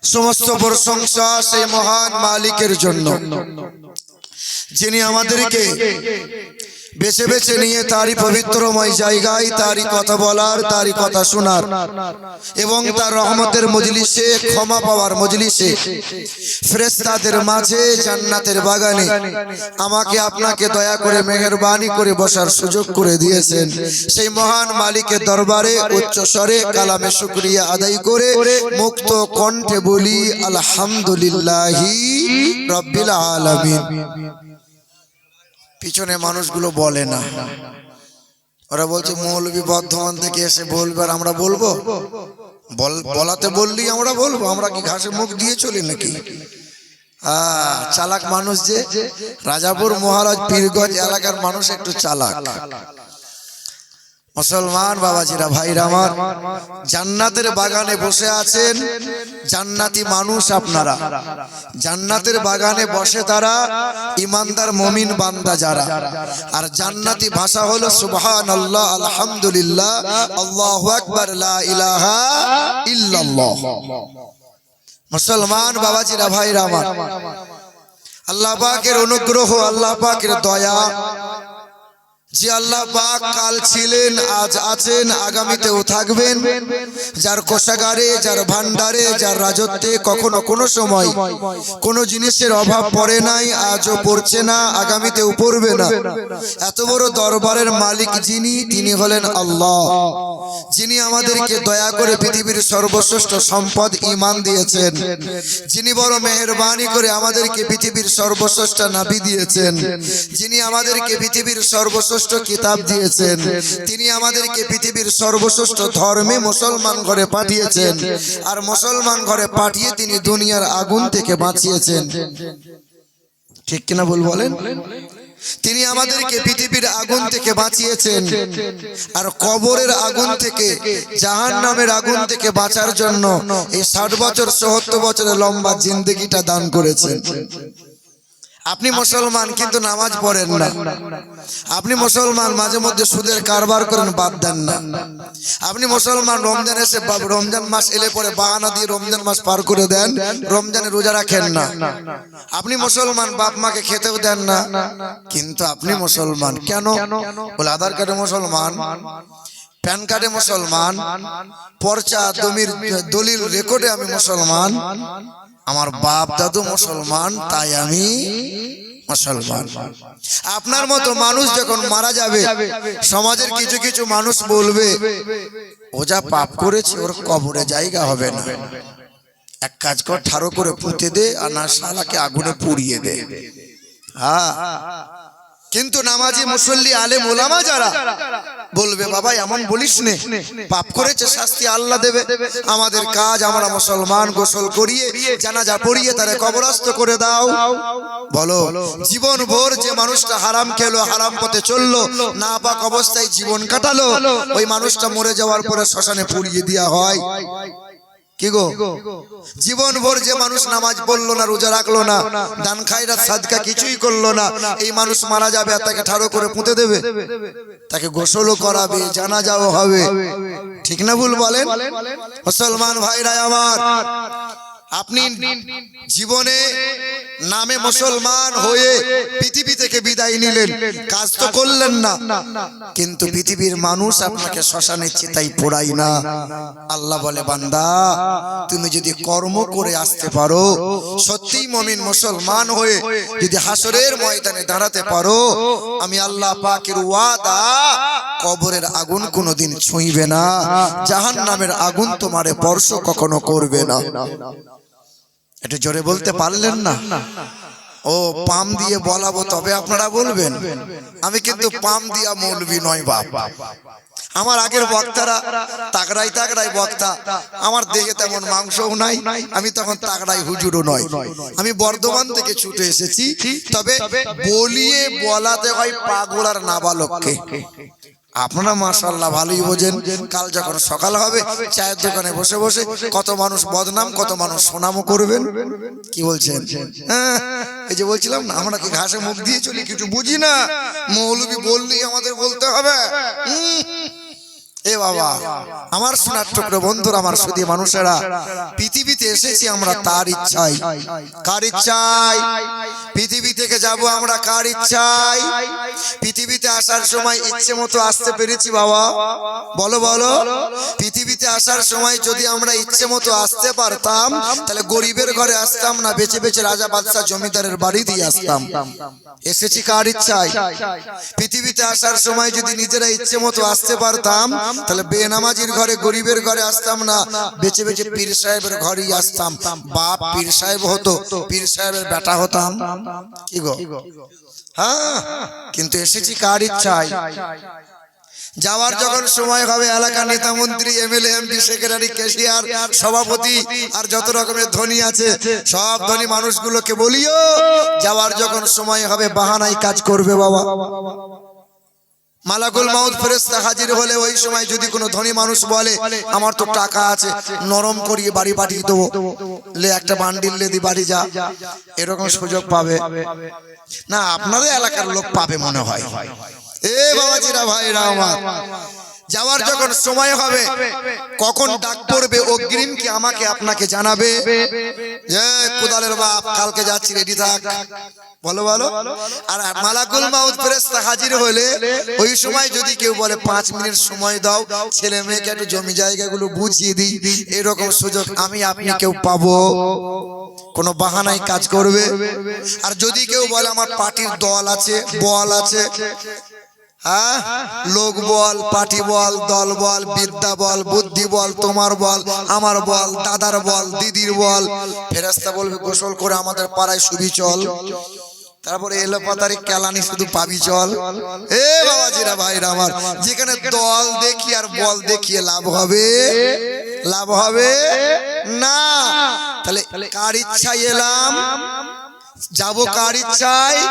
সমস্ত প্রশংসা সেই মহান মালিকের জন্য যিনি আমাদেরকে বেছে বেছে নিয়ে তারই পবিত্রময় জায়গায় তারই কথা বলার, তারই কথা শোনার এবং তার রহমতের মজলিসে, ক্ষমা পাওয়ার মজলিসে, ফেরেশতাদের মাঝে, জান্নাতের বাগানে আমাকে আপনাকে দয়া করে মেহেরবানি করে বসার সুযোগ করে দিয়েছেন। সেই মহান মালিকের দরবারে উচ্চ স্বরে কালামে শুকরিয়া আদায় করে মুক্ত কণ্ঠে বলি আলহামদুলিল্লাহি রাব্বিল আলামিন। পিছনে মানুষগুলো বলে না, ওরা বলছে মৌলভী বর্ধমান থেকে এসে বলবে আর আমরা বলবো, বলাতে বললি আমরা বলবো, আমরা কি ঘাসে মুখ দিয়ে চলি নাকি? চালাক মানুষ যে, রাজাপুর মহারাজ পীরগঞ্জ এলাকার মানুষ একটু চালাক। মুসলমান বাবাজিরা, ভাইরা আমার, জান্নাতের বাগানে বসে আছেন জান্নাতি মানুষ আপনারা। জান্নাতের বাগানে বসে তারা ইমানদার মুমিন বান্দা যারা। আর জান্নাতি ভাষা হলো সুবহানাল্লাহ, আলহামদুলিল্লাহ, আল্লাহু আকবার, লা ইলাহা ইল্লাল্লাহ। মুসলমান বাবাজিরা, ভাইরা আমার, আল্লাহ পাকের অনুগ্রহ, আল্লাহ পাকের দয়া, যে আল্লাহ পাক কাল ছিলেন, আজ আছেন, আগামীতেও থাকবেন, যার কোষাগারে, যার ভান্ডারে, যার রাজত্বে কখনো কোনো সময় কোনো জিনিসের অভাব পড়ে নাই, আজও পড়ছে না, আগামীতেও পড়বে না। এত বড় দরবারের মালিক যিনি, তিনি হলেন আল্লাহ, যিনি আমাদেরকে দয়া করে পৃথিবীর সর্বশ্রেষ্ঠ সম্পদ ঈমান দিয়েছেন, যিনি বড় মেহেরবানি করে আমাদেরকে পৃথিবীর সর্বশ্রেষ্ঠ নবী দিয়েছেন, যিনি আমাদেরকে পৃথিবীর সর্বশ্রেষ্ঠ কিতাব দিয়েছেন, তিনি আমাদেরকে পৃথিবীর সর্বশ্রেষ্ঠ ধর্মে মুসলমান ঘরে পাঠিয়েছেন, আর মুসলমান ঘরে পাঠিয়ে তিনি দুনিয়ার আগুন থেকে বাঁচিয়েছেন। ঠিক কিনা ভুল বলেন? তিনি আমাদেরকে পৃথিবীর আগুন থেকে বাঁচিয়েছেন, আর কবরের আগুন থেকে, জাহান্নামের আগুন থেকে বাঁচার জন্য এই 60 বছর 70 বছরের লম্বা জিন্দেগিটা দান করেছেন। আপনি মুসলমান কিন্তু নামাজ পড়েন না, আপনি মুসলমান মাঝে মধ্যে সুদের কারবার করেন, বাদ দেন না। আপনি মুসলমান রমজান এসে, রমজান মাস এলে পরে বাহানা দিয়ে রমজান মাস পার করে দেন, রমজানে রোজা রাখেন না। আপনি মুসলমান, বাপ মাকে খেতেও দেন না, কিন্তু আপনি মুসলমান। কেন? বলে আধার কার্ডে মুসলমান, প্যান কার্ডে মুসলমান, পর্চা জমির দলিল রেকর্ডে আমি মুসলমান, আমার বাপ দাদু মুসলমান, তাই আমি মুসলমান। আপনার মতো মানুষ যখন মারা যাবে, সমাজের কিছু কিছু মানুষ বলবে ও যা পাপ করেছে ওর কবরে জায়গা হবে না, এক কাজ কর, ঠাড়ো করে পুঁতে দে, আর না শালাকে আগুনে পুড়িয়ে দে। হ্যাঁ, কিন্তু নামাজি মুসল্লি আলেম ওলামা যারা বলবে বাবা এমন বলিস নে, পাপ করেছে শাস্তি আল্লাহ দেবে। আমাদের কাজ, আমরা মুসলমান, গোসল করিয়ে জানাজা পড়িয়ে তারে কবরস্থ করে দাও। বলো, জীবন ভোর যে মানুষটা হারাম খেলো, হারাম পথে চললো, না পাক অবস্থায় জীবন কাটালো, ওই মানুষটা মরে যাওয়ার পরে শ্মশানে পুড়িয়ে দেওয়া হয়। কি গো, জীবন ভোর যে মানুষ নামাজ পড়লো না, রোজা রাখলো না, দান খায়রাত সাদকা কিছুই করলো না, এই মানুষ মারা যাবে, আর তাকে ঠাড়ো করে পুঁতে দেবে, তাকে গোসলও করাবে, জানাজাও হবে। ঠিক না ভুল বলেন? মুসলমান ভাইরা আমার, আপনি জীবনে নামে মুসলমান হয়ে পৃথিবী থেকে বিদায় নিলেন, কাজ তো করলেন না, কিন্তু পৃথিবীর মানুষ আপনাকে শ্মশানের চিতায় পোড়াই না। আল্লাহ বলে বান্দা, তুমি যদি কর্ম করে আসতে পারো, সত্যিই মুমিন মুসলমান হয়ে যদি হাসরের ময়দানে দাঁড়াতে পারো, আমি আল্লাহ পাকের ওয়াদা, কবরের আগুন কোনোদিন ছুঁইবে না, জাহান্নামের আগুন তোমারে স্পর্শ কখনো করবে না। এটা জোরে বলতে পারলেন না? ও পাম দিয়ে বলাবো তবে আপনারা বলবেন। আমি কিন্তু পাম দিয়া মৌলবি নয় বাপ। আমার আগের বক্তারা তাগড়াই তাগড়াই বক্তা, আমার দেখে তেমন মাংসও নাই, আমি তখন তাগড়াই হুজুরও নয়। আমি বর্ধমান থেকে ছুটে এসেছি, তবে বলিয়ে বলাতে হয় পাগল আর নাবালককে। আপনারা মাশাআল্লাহ ভালোই বোঝেন। কাল যখন সকাল হবে, চায়ের দোকানে বসে বসে কত মানুষ বদনাম, কত মানুষ সুনামও করবেন। কি বলছেন? এই যে বলছিলাম না, আমরা কি ঘাসে মুখ দিয়ে চলি, কিছু বুঝি না। মৌলবি বললেই আমাদের বলতে হবে। এ বাবা আমার সোনার টুকরো বন্ধুরা, আমার সুধী মানুষেরা, পৃথিবীতে এসেছি আমরা তার ইচ্ছায়। কার ইচ্ছায়? পৃথিবী থেকে যাব আমরা কার ইচ্ছায়? পৃথিবীতে আসার সময় ইচ্ছে মতো আসতে পেরেছি বাবা? বলো বলো। পৃথিবীতে আসার সময় যদি আমরা ইচ্ছে মতো আসতে পারতাম, তাহলে গরিবের ঘরে আসতাম না, বেঁচে বেঁচে রাজা বাদশা জমিদারের বাড়ি দিয়ে আসতাম। এসেছি কার ইচ্ছায়? পৃথিবীতে আসার সময় যদি নিজেরা ইচ্ছে মতো আসতে পারতাম, তাহলে বেনামাজির ঘরে গরিবের ঘরে আসতাম না, বেঁচে বেঁচে পীর সাহেবের ঘরেই আসতাম। বাপ পীর সাহেব হতো, পীর সাহেবের বেটা হতাম। কি গো? হ্যাঁ, কিন্তু এসেছি কার ইচ্ছায়? যাওয়ার যখন সময় হবে, এলাকা নেতা মন্ত্রী এমএলএ এমপি সেক্রেটারি ক্যাশিয়ার সভাপতি আর যত রকমের ধনী আছে সব ধনী মানুষগুলোকে বলিও, যাওয়ার যখন সময় হবে বাহানায় কাজ করবে বাবা। মালাকুল মাউত ফেরেশতা হাজির হলে ওই সময় যদি কোনো ধনী মানুষ বলে আমার তো টাকা আছে, নরম করিয়ে বাড়ি পাঠিয়ে দেবো, লে একটা বান্ডিল লে দি বাড়ি যা, এরকম সুযোগ পাবে না? আপনাদের এলাকার লোক পাবে মনে হয়। এ বাবাজিরা ভাইরা আমার, যাওয়ার যখন সময় হবে, কখন ডাক পড়বে অগ্রিম কি আমাকে আপনাকে জানাবে, যে কোদালের বাপ কালকে যাচ্ছি রেডি থাক। বলো বলো। আর মালাকুল মাউত ফেরেশতা হাজির হলে ওই সময় যদি কেউ বলে 5 মিনিট সময় দাও, ছেলে মেয়েকে একটু জমি জায়গাগুলো বুঝিয়ে দিই, এরকম সুযোগ আমি আপনি কেউ পাবো? কোনো বাহানায় কাজ করবে। আর যদি কেউ বলে আমার পার্টির দল আছে, বল আছে, হ্যাঁ, লোক বল, পার্টি বল, দল বল, বিদ্যা বল, বুদ্ধি বল, তোমার বল, আমার বল, দাদার বল, দিদির বল, ফেরেশতা বলবে গোসল করে আমাদের পাড়ায় শুবি চল, তারপরে এলো পাতারি কেলানি শুধু পাবি চল। এ বাবাজিরা ভাইরা আমার, যেখানে দল দেখি আর বল দেখিয়ে লাভ হবে? লাভ হবে না। তাহলে কার ইচ্ছায় এলাম, যাবো কার ইচ্ছায়?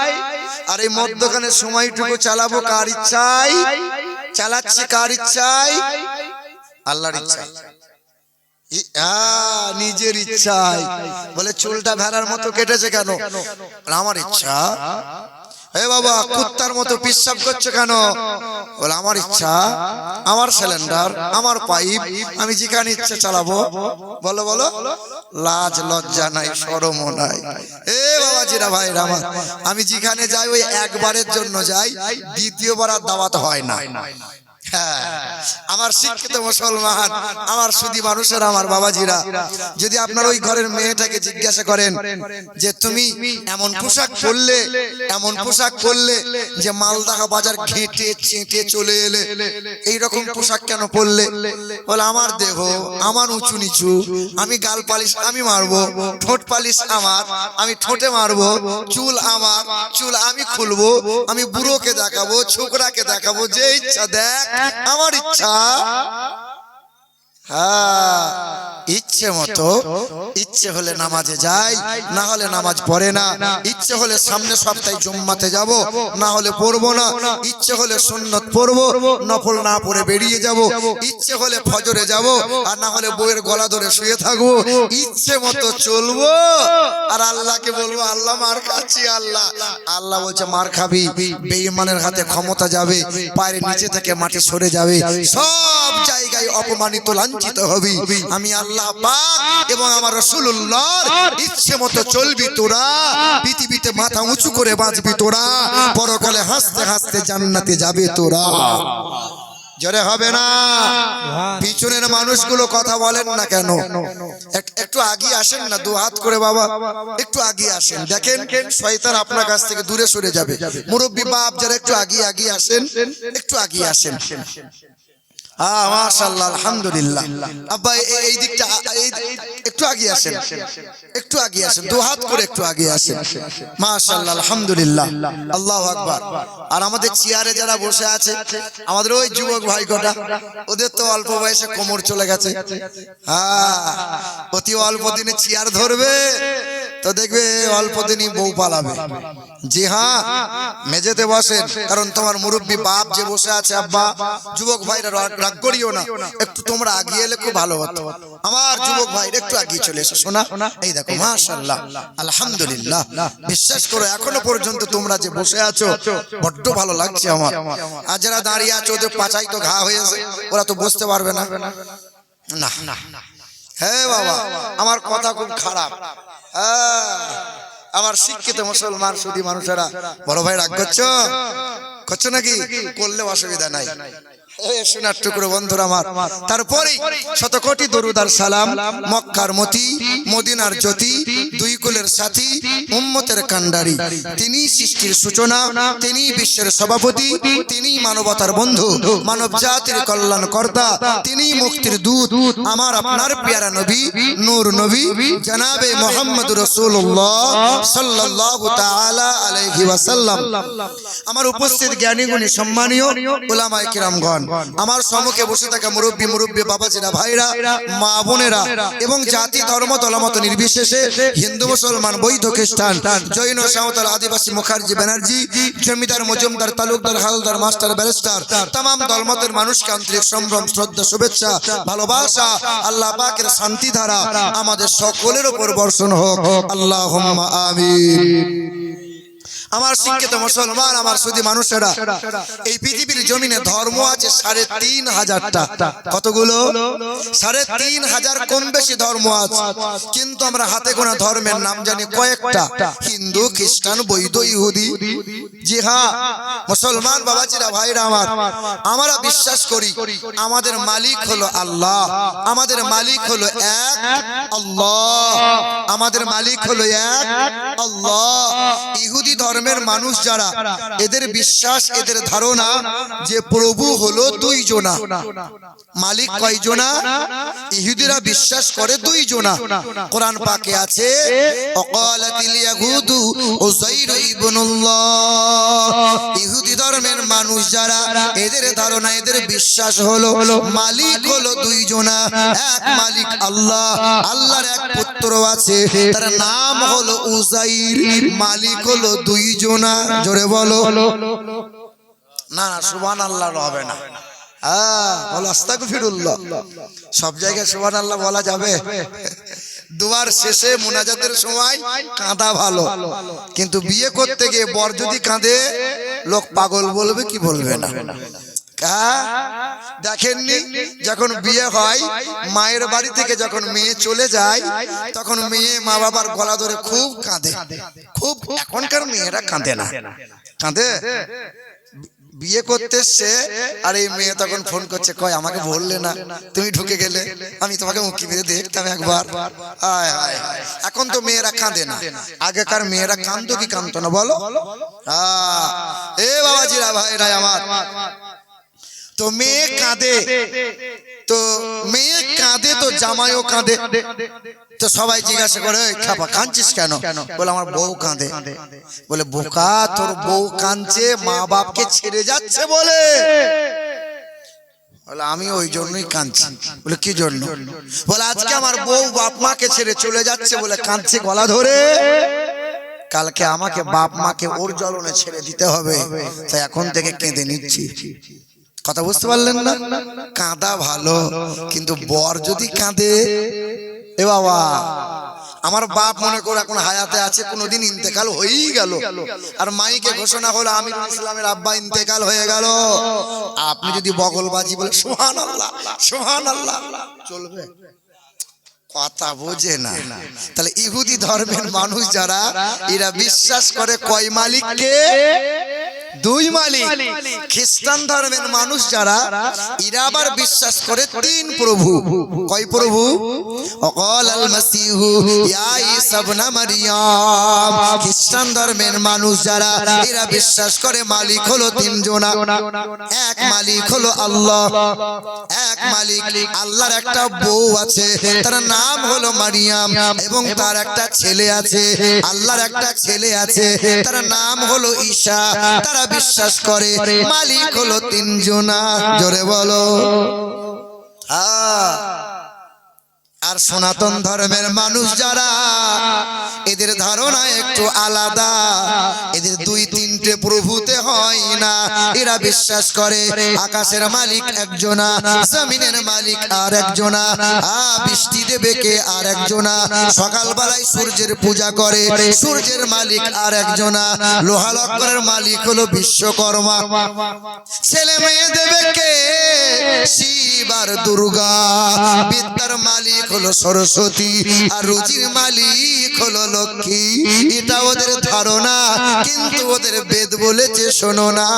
আর এই মধ্যখানে সময়টুকু চালাবো কার ইচ্ছায়? চালাচ্ছি কার ইচ্ছায়? আল্লাহর ইচ্ছায়, নিজের ইচ্ছায়। বলে চুলটা ভেড়ার মতো কেটেছে কেন? আমার ইচ্ছা। এ বাবা কুত্তার মতো পিশাব করছে কেন? বলে আমার ইচ্ছা, আমার সিলিন্ডার, আমার পাইপ, আমি যেখানে ইচ্ছা চালাবো। বলো বলো। লাজ লজ্জা নাই, শরমও নাই। এ বাবাজিরা ভাইরা আমার, আমি যেখানে যাই ওই একবারের জন্য যাই, দ্বিতীয়বার আর দাওয়াত হয় না। আমার শিক্ষিত মুসলমান, আমার সুধী মানুষের, আমার বাবাজিরা, যদি আপনার ওই ঘরের মেয়েটাকে জিজ্ঞাসা করেন যে তুমি এমন পোশাক পরলে, এমন পোশাক পরলে যে মালদা বাজার ঘেঁটে চেটে চলে এলে, এইরকম পোশাক কেন পরলে? বলে আমার দেহ, আমার উঁচু নিচু, আমি গাল পালিশ আমি মারবো, ঠোঁট পালিশ আমার, আমি ঠোঁটে মারবো, চুল আমার, চুল আমি খুলবো, আমি বুড়োকে দেখাবো, ছোকরাকে দেখাবো, যে ইচ্ছা দেখ, আমার ইচ্ছা। হ্যাঁ, ইচ্ছে মতো, ইচ্ছে হলে নামাজে যাই, না হলে নামাজ পড়ে না, ইচ্ছে হলে সামনে সপ্তাহে জুম্মাতে যাব, না হলে পড়বো না, ইচ্ছে হলে সুন্নত পড়বো, নফল না পড়ে বেরিয়ে যাব, ইচ্ছে হলে ফজরে যাব, আর না হলে বইয়ের গলা ধরে শুয়ে থাকবো, ইচ্ছে মতো চলবো। আর আল্লাহকে বলবো আল্লাহ মার খাচ্ছি। আল্লাহ, আল্লাহ বলছে মার খাবি, বেঈমানের হাতে ক্ষমতা যাবে, পায়ের নিচে থেকে মাটি সরে যাবে, সব জায়গায় অপমানিত লাঞ্ছিত হবি। আমি আল্লাহ পাক এবং আমার রাসূলুল্লাহর ইচ্ছে মতো চলবি তোরা, পৃথিবীতে মাথা উঁচু করে বাঁচবি তোরা, পরকালে হাসতে হাসতে জান্নাতে যাবে তোরা। জোরে হবে না? পিছনের মানুষগুলো কথা বলেন না কেন? একটু আগিয়ে আসেন না, দু হাত করে বাবা, একটু আগিয়ে আসেন। দেখেন শয়তান আপনার কাছ থেকে দূরে সরে যাবে। মুরব্বী বাপ যারা একটু আগিয়ে আসেন, একটু আগিয়ে আসেন। মাশাআল্লাহ, আলহামদুলিল্লাহ। আব্বা এই দিকটা একটু আগিয়ে আসেন, একটু আগিয়ে আসেন, দু হাত করে একটু আগিয়ে আসেন। মাশাআল্লাহ, আলহামদুলিল্লাহ, আল্লাহু আকবার। আর আমাদের চেয়ারে যারা বসে আছে, আমাদের ওই যুবক ভাই কটা, ওদের তো অল্প বয়সে কোমর চলে গেছে। অতি অল্প দিনে চেয়ার ধরবে, তো দেখবে অল্প দিনই বউ পালাবে। জি হ্যাঁ, মেঝেতে বসেন, কারণ তোমার মুরব্বী বাপ যে বসে আছে আব্বা। যুবক ভাইরা রাগ করিও না, একটু তোমরা আগিয়ে এলে খুব ভালো হতো। আমার যুবক ভাইরা একটু আগিয়ে চলে এসো শোনা। এই দেখো মাশাআল্লাহ, আলহামদুলিল্লাহ। বিশ্বাস করো এখনো পর্যন্ত তোমরা যে বসে আছো বড্ড ভালো লাগছে আমার। আর যারা দাঁড়িয়ে আছো ওদের পাছাই তো ঘা হয়েছে, ওরা তো বসতে পারবে না। না হ্যাঁ বাবা, আমার কথা খুব খারাপ। আমার শিক্ষিত মুসলমান সুধী মানুষেরা, বড় ভাই রাগ করছো নাকি? করলে অসুবিধা নাই। সোনার টুকরো বন্ধুরা আমার, তারপরে শত কোটি দরুদ আর সালাম মক্কার মতি, মদিনার জ্যোতি, দুই কুলের সাথী, উম্মতের কান্ডারি। তিনি সৃষ্টির সূচনা, তিনি বিশ্বের সভাপতি, তিনি মানবতার বন্ধু, মানব জাতির কল্যাণ কর্তা, তিনি মুক্তির দূত, আমার আপনার পেয়ারা নবী, নূর নবী জনাবে মুহাম্মদ রাসূলুল্লাহ সাল্লাল্লাহু তাআলা আলাইহি ওয়াসাল্লাম। আমার উপস্থিত জ্ঞানী গুণী সম্মানীয় উলামায়ে কিরামগণ, আমার সম্মুখে বসে থাকা মুরব্বী বাবাজিরা, ভাইরা, মা বোনেরা এবং জাতি ধর্ম দলমত নির্বিশেষে হিন্দু মুসলমান বৌদ্ধ খ্রিস্টান জৈন সাঁওতাল আদিবাসী মুখার্জি ব্যানার্জি জমিদার মজুমদার তালুকদার হালদার মাস্টার ব্যারিস্টার तमाम দলমতের মানুষকে আন্তরিক সম্ভ্রম শ্রদ্ধা শুভেচ্ছা ভালোবাসা আল্লাহ পাকের শান্তি ধারা আমাদের সকলের উপর বর্ষণ হোক, আল্লাহুম্মা আমিন। আমার শিক্ষিত মুসলমান, আমার সুধী মানুষেরা, এই পৃথিবীর জমিনে ধর্ম আছে ৩৫০০টা। কতগুলো? ৩৫০০ কম বেশি ধর্ম আছে, কিন্তু আমরা হাতে গোনা ধর্মের নাম জানি কয়েকটা, হিন্দু, খ্রিস্টান, বৌদ্ধ, ইহুদি। জি হ্যাঁ মুসলমান বাবাজিরা, ভাইরা আমার, আমরা বিশ্বাস করি আমাদের মালিক হলো আল্লাহ, আমাদের মালিক হলো এক আল্লাহ, আমাদের মালিক হলো এক আল্লাহ। ইহুদি ধর্মের মানুষ যারা, এদের বিশ্বাস, এদের ধারণা যে প্রভু হলো দুইজনা। মালিক কয়জনা? ইহুদিরা বিশ্বাস করে দুইজনা। কোরআন পাকে আছে অকালাতিল ইয়াহুদু উযাইর ইবনুল্লাহ। ইহুদি ধর্মের মানুষ যারা, এদের ধারণা, এদের বিশ্বাস হলো মালিক হলো দুইজনা, এক মালিক আল্লাহ, আল্লাহর এক পুত্র আছে, তার নাম হলো উযাইর, মালিক হলো দুইজনা। জোরে বলো না, সুবহানাল্লাহ হবে না। বলো আস্তাগফিরুল্লাহ। সব জায়গায় সুবহানাল্লাহ বলা যাবে? দুয়ার শেষে মুনাজাতের সময় কাঁদা ভালো, কিন্তু বিয়ে করতে গিয়ে বর যদি কাঁদে, লোক পাগল বলবে কি বলবে না? দেখেননি যখন বিয়ে হয়, মায়ের বাড়ি থেকে যখন মেয়ে চলে যায়, তখন মেয়ে মা বাবার গলা ধরে খুব কাঁদে, খুব। এখনকার মেয়েরা কাঁদে না, কাঁদে বিয়ে করতে এসছে, আর এই মেয়ে তখন ফোন করছে, কয় আমাকে বললে না, তুমি ঢুকে গেলে, আমি তোমাকে মুখি মেরে দেখতাম একবার। এখন তো মেয়েরা কাঁদে না, আগেকার মেয়েরা কাঁদতো কি কাঁদতো না বলো? এ বাবাজিরা, ভাইরা আমার, তো মেয়ে কাঁদে, তো মেয়ে কাঁদে তো জামাইও কাঁদে। তো সবাই জিজ্ঞাসা করে, খাপা কাঁদছিস কেন? বলে আমার বউ কাঁদে। বলে বোকা, তোর বউ কাঁদছে মা বাপকে ছেড়ে যাচ্ছে বলে। বলে আমি ওই জন্যই কাঁদছি। বলে কি জন্য? বলে আজকে আমার বউ বাপ মাকে ছেড়ে চলে যাচ্ছে বলে কাঁদছে গলা ধরে, কালকে আমাকে বাপ মাকে ওর জ্বলনে ছেড়ে দিতে হবে, তাই এখন থেকে কেঁদে নিচ্ছি। কথা বুঝতে পারলেন না? কাঁদা ভালো, কিন্তু বর যদি কাঁদে, এ বাবা, আমার বাপ মনে করে এখন হায়াতে আছে, কোনোদিন ইন্তেকাল হয়েই গেল, আর মাইকে ঘোষণা হলো আমিরুল ইসলামের আব্বা ইন্তেকাল হয়ে গেল, আপনি যদি বগলবাজি বলে সুবহানাল্লাহ সুবহানাল্লাহ, চলবে? কথা বোঝে না। তাহলে ইহুদি ধর্মের মানুষ যারা, এরা বিশ্বাস করে কয় মালিককে? দুই মালিক। খ্রিস্টান ধর্মের মানুষ যারা, এরা আবার বিশ্বাস করে তিন প্রভু। কয় প্রভু? অকালাল মাসিহু ইয়া ঈসা ইবনে মারইয়াম। খ্রিস্টান ধর্মের মানুষ যারা, এরা বিশ্বাস করে মালিক হলো তিনজনা, এক মালিক হলো আল্লাহ, এক মালিক। আল্লাহর একটা বউ আছে, তার নাম হলো মারিয়াম, এবং তার একটা ছেলে আছে, আল্লাহর একটা ছেলে আছে, তার নাম হলো ঈসা। তারা বিশ্বাস করে মালিক হলো তিনজনা। জোরে বলো। আর সনাতন ধর্মের মানুষ যারা, এদের ধারণা একটু আলাদা। এদের দুই তিনটে প্রভুতে হয় না। এরা বিশ্বাস করে আকাশের মালিক একজনা, জমিনের মালিক আর একজনা, বৃষ্টি দেবে কে আর একজনা, সকালবেলায় সূর্যের পূজা করে সূর্যের মালিক আর একজনা, লোহা লক্করের মালিক হলো বিশ্বকর্মা, ছেলে মেয়ে দেবে কে শিব আর দুর্গা, বিদ্যার মালিক হলো সরস্বতী আর রুজির মালিক হলো লক্ষ্মী। এটা ওদের ধারণা, কিন্তু ওদের বেদ বলেছে শোনো না,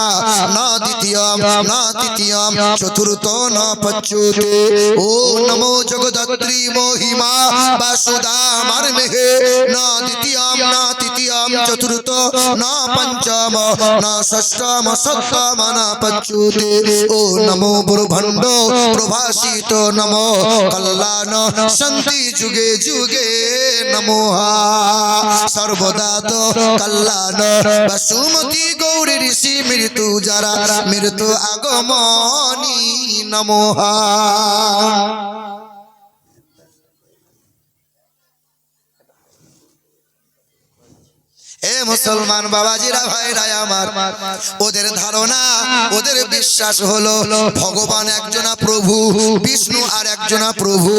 না দ্বিতীয়ম না তৃতীয়ম চতুর্থ না পঞ্চমে, ও নমো জগদ্ধাত্রী মহিমা বাসুদামার মেহে, না দ্বিতীয়ম না তৃতীয়ম চতুর্থ না পঞ্চম না ষষ্ঠম সপ্তম না পঞ্চমে, ও নমো ব্রহ্মাণ্ড প্রভাসিত নমো কল্যাণ শান্তি যুগে যুগে নমঃ, সর্বদা তো কল্যাণ বসুমতী গৌরী ঋষি মৃত্যু যারা মৃত্যু আগমনী নমঃ। এ মুসলমান বাবাজিরা ভাইরা আমার, ওদের ধারণা ওদের বিশ্বাস হলো ভগবান একজনা প্রভু, বিষ্ণু আর একজনা প্রভু,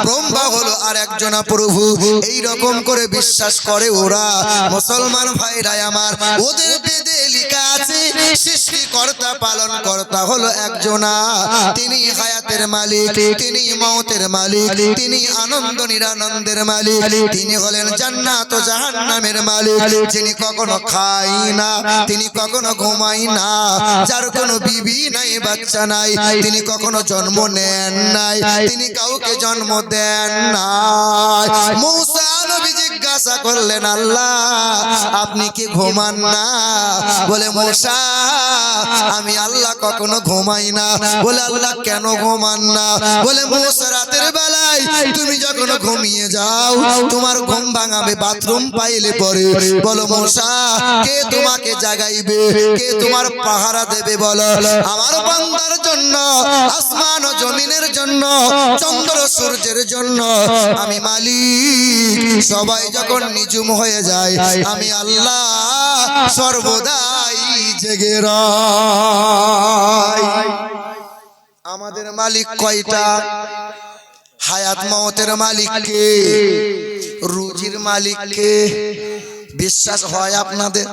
ব্রহ্মা হলো আর একজনা প্রভু, এই রকম করে বিশ্বাস করে ওরা। মুসলমান ভাইরা আমার, ওদের বেদে লেখা আছে সৃষ্টিকর্তা পালন কর্তা হলো একজনা, তিনি হায়াতের মালিক, তিনি মওতের মালিক, তিনি আনন্দ নিরানন্দের মালিক, তিনি হলেন জান্নাত ও জাহান্নামের মালিক, যিনি কখনো খাই না, তিনি কখনো ঘুমাই না, যার কোনো বিবি নাই বাচ্চা নাই, তিনি কখনো জন্ম নেন নাই, তিনি কাউকে জন্ম দেন নাই। মূসা নবী জিজ্ঞাসা করলেন, আল্লাহ আপনি কি ঘুমান না? বলে মূসা আমি আল্লাহ কখনো ঘুমাই না। বলে আল্লাহ কেন ঘুমান না? বলে মূসা রাতের বেলায় তুমি যখন ঘুমিয়ে যাও তোমার ঘুম ভাঙাবে বাথরুম পাইলে পরে, বলো মূসা কে তোমাকে জাগাইবে, কে তোমার পাহারা দেবে? বলো আমার বান্দার জন্য, আসমান ও জমিনের জন্য, চন্দ্র সূর্যের জন্য আমি মালিক। সবাই যখন নিঝুম হয়ে যায় আমি আল্লাহ সর্বদাই জেগে রই। আমাদের মালিক কয়টা? হায়াত মওতের মালিক কে? রুজির মালিক কে? বিশ্বাস হয় আপনাদের?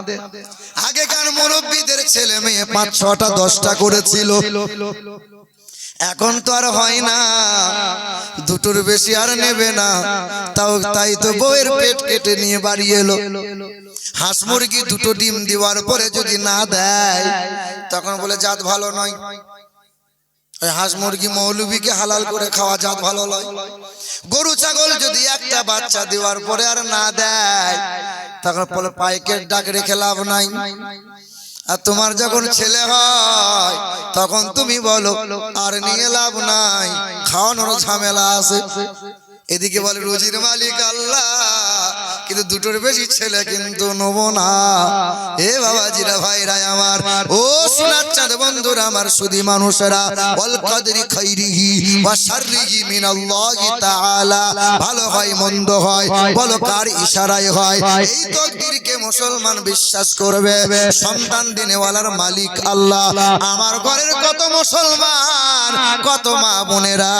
আগেকার মুরব্বীদের ছেলে মেয়ে ৫, ৬টা 10টা করেছিল, এখন তো আর হয় না, দুটোর বেশি আর নেবে না। তাই তো বউয়ের পেট কেটে নিয়ে বাড়ি এলো। হাঁস মুরগি দুটো ডিম দেওয়ার পরে যদি না দেয় তখন বলে জাত ভালো নয়। হাঁস মুরগি মৌলবীকে হালাল করে খাওয়া জাত ভালো নয়। গরু ছাগল যদি একটা বাচ্চা দেওয়ার পরে আর না দেয় তখন বলে পাইকের ডাক রেখে লাভ নাই। আর তোমার যখন ছেলে হয় তখন তুমি বলো আর নিয়ে লাভ নাই, খাওয়ানোর ঝামেলা আছে। এদিকে বলে রুজির মালিক আল্লাহ, কিন্তু দুটোর বেশি ছেলে কিন্তু নেবো না। এ বাবাজিরা ভাইরা আমার, ও সোনার চাঁদ বন্ধুরা আমার, সুধী মানুষেরা, ওয়াল কদরি খাইরিহি ওয়া শাররিহি মিনাল্লাহি তাআলা, ভালো হয় মন্দ হয় বলো কার ইশারায় হয়? এই তাকদীরকে মুসলমান বিশ্বাস করবে। সন্তান দিনেওয়ালার মালিক আল্লাহ। আমার ঘরের কত মুসলমান, কত মা বোনেরা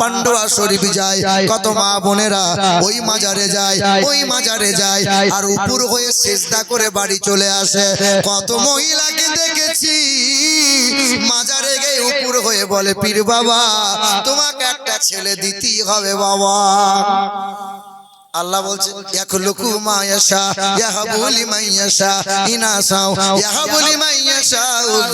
পান্ডুয়া শরীফ যায়, কত মা বোনেরা ওই মাজারে যায়, ওই মাজারে যায় আর উপর হয়ে সিজদা করে বাড়ি চলে আসে। কত মহিলাকে দেখেছি মাজারে গিয়ে উপর হয়ে বলে পীর বাবা তোমাকে একটা ছেলে দিতেই হবে বাবা। আল্লাহ বলছে ইয়াখলুকু মা ইয়াশা ইয়াহাবু লিমান ইয়াশা ইনাসা ইয়াহাবু লিমান ইয়াশা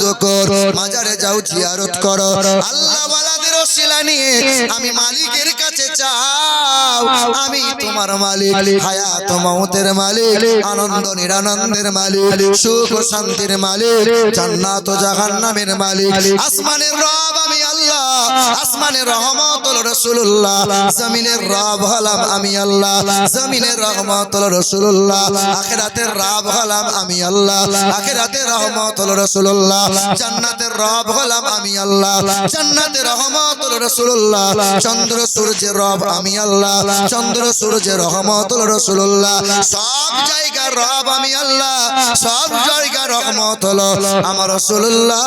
যুকুর। মাজারে যাও জিয়ারত করো, আল্লাহ ওয়ালাদের ওসিলা নিয়ে আমি মালিকের কাছে চাও, আমি তোমার মালিক, হায়াত মওতের মালিক, আনন্দ নিরানন্দের মালিক, সুখ ও শান্তির মালিক, জান্নাত ও জাহান্নামের মালিক, আসমানের রব আমি আল্লাহ, আসমানের রহমত হলো রাসূলুল্লাহ, জমিনের রব হলাম আমি আল্লাহ, জমিনের রহমত হলো রাসূলুল্লাহ, আখিরাতের রব হলাম আমি আল্লাহ, আখিরাতের রহমত হলো রাসূলুল্লাহ, জান্নাতের রব হলাম আমি আল্লাহ, জান্নাতের রহমত হলো রাসূলুল্লাহ, চন্দ্র সূর্যের রব আমি আল্লাহ, চন্দ্র সূর্যের রহমত হলো রাসূলুল্লাহ, সব জায়গার রব আমি আল্লাহ, সব জায়গার রহমত হলো আমার রাসূলুল্লাহ।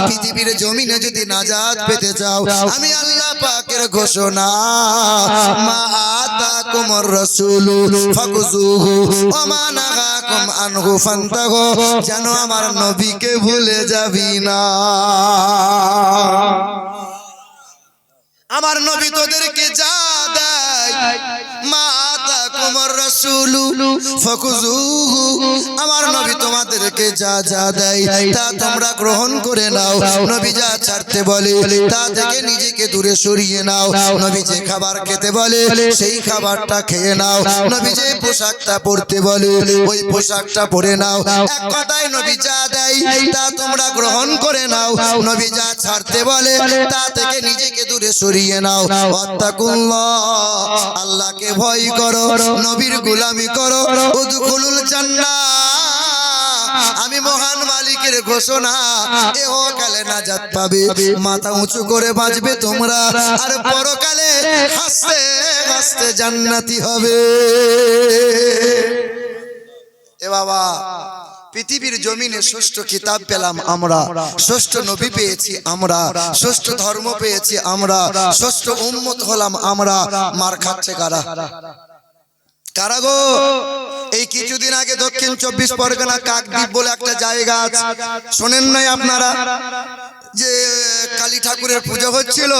পৃথিবীর জমিনে যদি নাজাত পেতে চাও আমি আল্লাহ পাকের ঘোষণা, মা আতাকুমুর রাসূলু ফাকুযুহু ওয়া মা নাহাকুম আনহু ফান্তাহু, যেন আমার নবীকে ভুলে যাবি না। আমার নবী তোদেরকে যা দেয়, মা আতাকুমুর রাসূলু ফাকুযুহু, আমার নবী তোমাদেরকে যা যা দেয় তা তোমরা গ্রহণ করে নাও। নবী যা ছাড়তে বলে তা থেকে নিজেকে দূরে সরিয়ে নাও। নবী যে খাবার খেতে বলে সেই খাবারটা খেয়ে নাও। নবী যে পোশাকটা পরতে বলে ওই পোশাকটা পরে নাও। এক কথায় নবী যা দেয় তা তোমরা গ্রহণ করে নাও। নবী যা ছাড়তে বলে তা থেকে নিজেকে দূরে সরিয়ে নাও। ওয়াত্তাকুল্লাহ, আল্লাহকে ভয় করো, নবীর গোলামি করো। উদখুলুল জান্নাহ, আমি মহান মালিকের ঘোষণা, ইহকালে নাজাত পাবে, মাথা উঁচু করে বাঁচবে তোমরা, আর পরকালে হাসতে হাসতে জান্নাতি হবে। এ বাবা, পৃথিবীর জমিনে ষষ্ঠ কিতাব পেলাম আমরা, ষষ্ঠ নবী পেয়েছি আমরা, ষষ্ঠ ধর্ম পেয়েছি আমরা, ষষ্ঠ উম্মত হলাম আমরা। মার খাচ্ছে কারা? কারা গো? এই কিছুদিন আগে দক্ষিণ 24 পরগনা কাকদ্বীপ বলে একটা জায়গা আছে, শোনেন নাই আপনারা? যে কালী ঠাকুরের পুজো হচ্ছিল,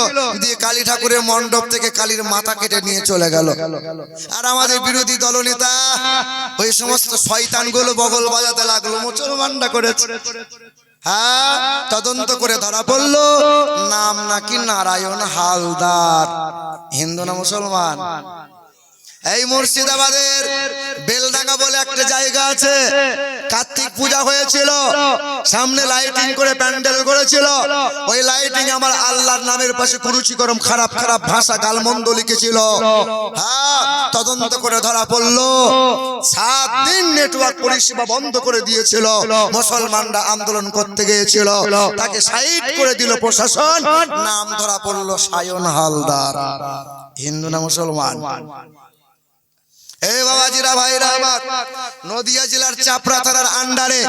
দিয়ে কালী ঠাকুরের মণ্ডপ থেকে কালীর মাথা কেটে নিয়ে চলে গেল। আর আমাদের বিরোধী দলনেতা ওই সমস্ত শয়তানগুলো বগল বাজাতে লাগলো, মুসলমানরা করেছে। হ্যাঁ, তদন্ত করে ধরা পড়লো, নাম নাকি নারায়ণ হালদার, হিন্দু না মুসলমান। এই মুর্শিদাবাদের বেলডাঙ্গা বলে একটা জায়গা আছে, কার্তিক পূজা হয়েছিল, সামনে লাইটিং করে প্যান্ডেল করেছিল। ওই লাইটিং আমার আল্লাহর নামের পাশে কুরুচিকরম খারাপ খারাপ ভাষা গালমন্দ লিখেছিল। হ্যাঁ, তদন্ত করে ধরা পড়লো। 7 দিন নেটওয়ার্ক পরিষেবা বন্ধ করে দিয়েছিল। মুসলমানরা আন্দোলন করতে গিয়েছিল, তাকে সাইড করে দিল প্রশাসন। নাম ধরা পড়লো সায়ন হালদার, হিন্দু না মুসলমান। এই বাবাজিরা ভাইরা আমার, নদিয়া জেলার চাপড়া থানার আন্ডারে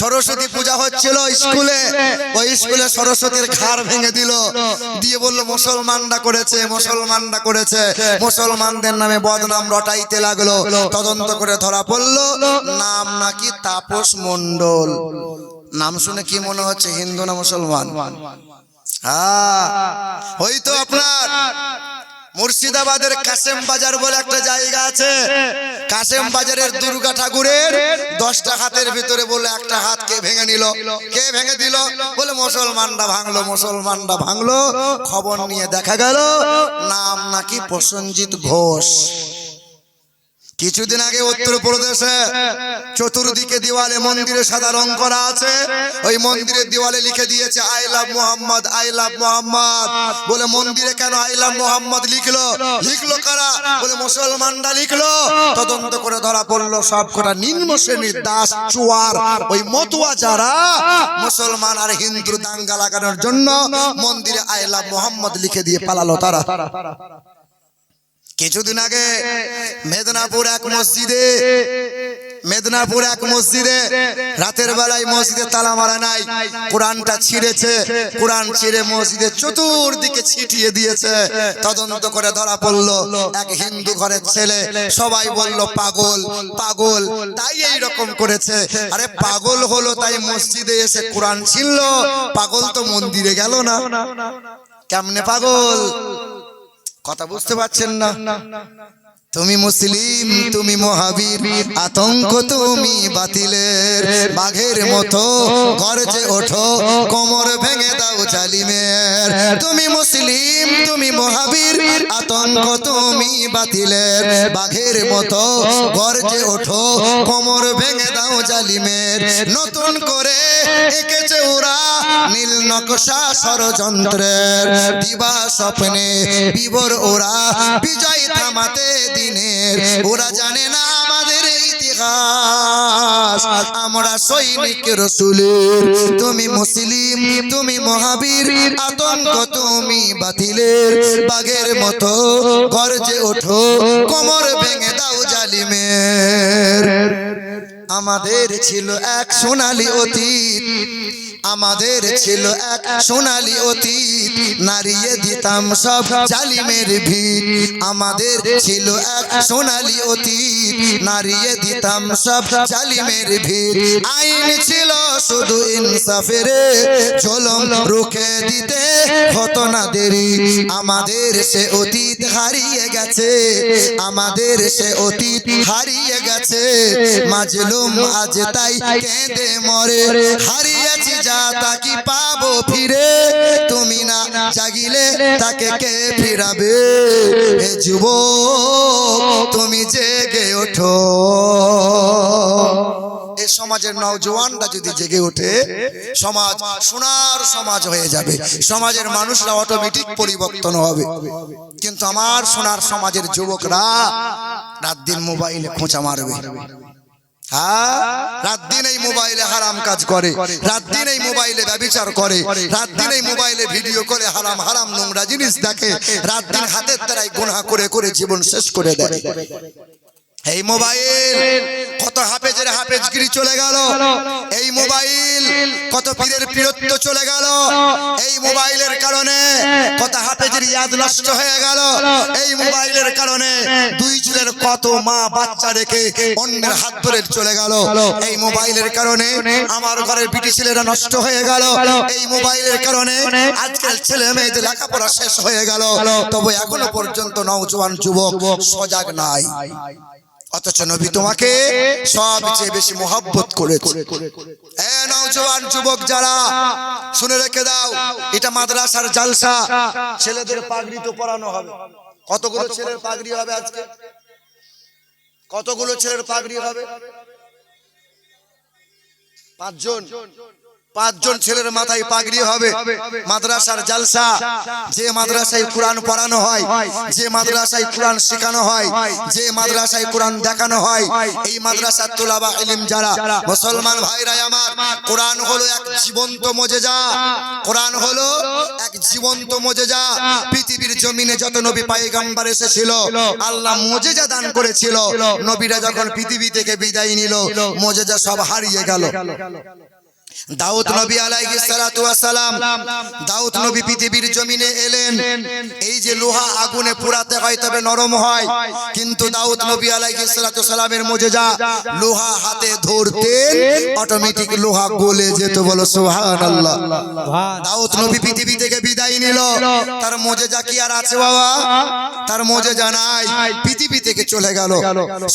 সরস্বতী পূজা হচ্ছিল স্কুলে। ওই স্কুলে সরস্বতীর ঘাড় ভেঙে দিল, দিয়ে বলল মুসলমানরা করেছে, মুসলমানরা করেছে। মুসলমানদের নামে বদনাম রটাইতে লাগলো। তদন্ত করে ধরা পড়লো, নাম নাকি তাপস মণ্ডল। নাম শুনে কি মনে হচ্ছে, হিন্দু না মুসলমান? হ্যাঁ, হয়তো আপনার মুর্শিদাবাদের কাসেম বাজার বলে একটা জায়গা আছে। কাসেম বাজারের দুর্গা ঠাকুরের 10টা হাতের ভিতরে বলে একটা হাত কে ভেঙে নিল? কে ভেঙে দিল? বলে মুসলমানরা ভাঙলো, মুসলমানরা ভাঙলো। খবর নিয়ে দেখা গেল নাম নাকি প্রসেনজিৎ ঘোষ। কিছুদিন আগে উত্তরপ্রদেশে চতুর্দিকে দেওয়ালে মন্দিরে সাদা রং করা আছে, ওই মন্দিরের দেওয়ালে লিখে দিয়েছে I love Mohammad, I love Mohammad. বলে মন্দিরে কেন আই লাভ মোহাম্মদ লিখলো? লিখলো কারা? বলে মুসলমানরা লিখলো। তদন্ত করে ধরা পড়লো সব কটা নিম্ন শ্রেণীর দাস চুয়ার, ওই মতুয়া যারা মুসলমান আর হিন্দুর দাঙ্গা লাগানোর জন্য মন্দিরে আই লাভ মোহাম্মদ লিখে দিয়ে পালালো তারা। কিছুদিন আগে মেদিনীপুর এক মসজিদে রাতের বেলায় মসজিদে তালা মারা নাই, কোরআনটা ছিঁড়েছে। কোরআন ছিঁড়ে মসজিদের চতুর্দিকে ছিটিয়ে দিয়েছে। তদন্ত করে ধরা পড়লো এক হিন্দু ঘরের ছেলে। সবাই বলল পাগল পাগল, তাই এই রকম করেছে। আরে পাগল হলো তাই মসজিদে এসে কোরআন ছিঁড়ল, পাগল তো মন্দিরে গেল না। কেমনে পাগল? কথা বুঝতে পারছেন না? তুমি মুসলিম তুমি মহাবীর আতঙ্ক তুমি বাতিলের বাঘের মতো গর্জে ওঠো কোমর ভেঙে দাও জালিমের তুমি মুসলিম তুমি মহাবীর আতঙ্ক তুমি বাতিলের বাঘের মতো গর্জে ওঠো কোমর ভেঙে দাও জালিমের নতুন করে এঁকেছে ওরা নীল নকশা ষড়যন্ত্রের দিবা স্বপ্নে বিবর ওরা বিজয় থামাতে দিনের ওরা জানে না আমাদের ইতিহাস আমরা সৈনিক রাসূলের তুমি মুসলিম তুমি মহাবীর আতঙ্ক তুমি বাতিলের বাঘের মতো গর্জে ওঠো কোমর ভেঙে দাও জালিমের আমাদের ছিল এক সোনালী অতীত আমাদের ছিল এক সোনালী অতীত নারিয়ে দিতাম সব জালিমের ভিত আমাদের ছিল এক সোনালী অতীত নারিয়ে দিতাম সব জালিমের ভিত আইন ছিল শুধু ইনসাফের জুলুম রুখে দিতে হতো না দেরি আমাদের সে অতীত হারিয়ে গেছে আমাদের সে অতীত হারিয়ে গেছে মাজলুম আজ তাই কেঁদে মরে হারিয়েছি যা তাকি পাবো ফিরে তুমি না জাগিলে তাকে কে ফিরাবে হে যুবক তুমি জেগে ওঠো এই সমাজের নওজওয়ানরা যদি জেগে ওঠে সমাজ সোনার সমাজ হয়ে যাবে সমাজের মানুষরা অটোমেটিক পরিবর্তন হবে কিন্তু আমার সোনার সমাজের যুবকরা রাত দিন মোবাইলে খোঁচা মারবে রাত দিন এই মোবাইলে হারাম কাজ করে রাত দিন এই মোবাইলে ব্যভিচার করে রাত দিন এই মোবাইলে ভিডিও করে হারাম হারাম নোংরা জিনিস দেখে রাত দিন হাতের দ্বারাই গুনাহ করে করে জীবন শেষ করে দেয় এই মোবাইল কত হাফেজের হাফেজগিরি চলে গেল এই মোবাইল কত পীরের পীরত্ব চলে গেল এই মোবাইলের কারণে কত হাফেজের ইয়াদ নষ্ট হয়ে গেল এই মোবাইলের কারণে দুই চুলের কত মা বাচ্চা রেখে অন্যের হাত ধরে চলে গেল এই মোবাইলের কারণে আমার ঘরের বিটি ছেলেরা নষ্ট হয়ে গেল এই মোবাইলের কারণে আজকাল ছেলে মেয়েদের লেখাপড়া শেষ হয়ে গেল তবে এখনো পর্যন্ত নওজওয়ান যুবক সজাগ নাই অথচ নবী তোমাকে সবচেয়ে বেশি মোহাব্বত করেছে এ নওজওয়ান যুবক যারা শুনে রেখে দাও এটা মাদ্রাসার জালসা ছেলেদের পাগড়ি তো পরানো হবে কতগুলো ছেলের পাগড়ি হবে আজকে কতগুলো ছেলের পাগড়ি হবে পাঁচজন ছেলের মাথায় পাগড়ি হবে মাদ্রাসার জালসা যে মাদ্রাসায় কোরআন পড়ানো হয় যে মাদ্রাসায় কোরআন শেখানো হয় যে মাদ্রাসায় কোরআন দেখানো হয় এই মাদ্রাসার তোলাবা ইলম যারা মুসলমান ভাইরা আমার কোরআন হলো এক জীবন্ত মুজিজা কোরআন হলো এক জীবন্ত মুজিজা পৃথিবীর জমিনে যত নবী পয়গম্বর এসেছিল আল্লাহ মুজিজা দান করেছিল নবীরা যখন পৃথিবী থেকে বিদায় নিল মুজিজা সব হারিয়ে গেল দাউদ নবী আলাইহিস সালাতু ওয়াস সালাম দাউদ নবী পৃথিবীর জমিনে এলেন এই যে লোহা আগুনে পোড়াতে হয় তবে নরম হয় কিন্তু দাউদ নবী আলাইহিস সালাতু ওয়াস সালামের মুজিজা লোহা হাতে ধরতেন অটোমেটিক লোহা গলে যেত বলো সুবহানাল্লাহ দাউদ নবী পৃথিবী থেকে বিদায় নিল তার মুজিজা কি আর আছে বাবা তার মুজিজা নাই পৃথিবী থেকে চলে গেল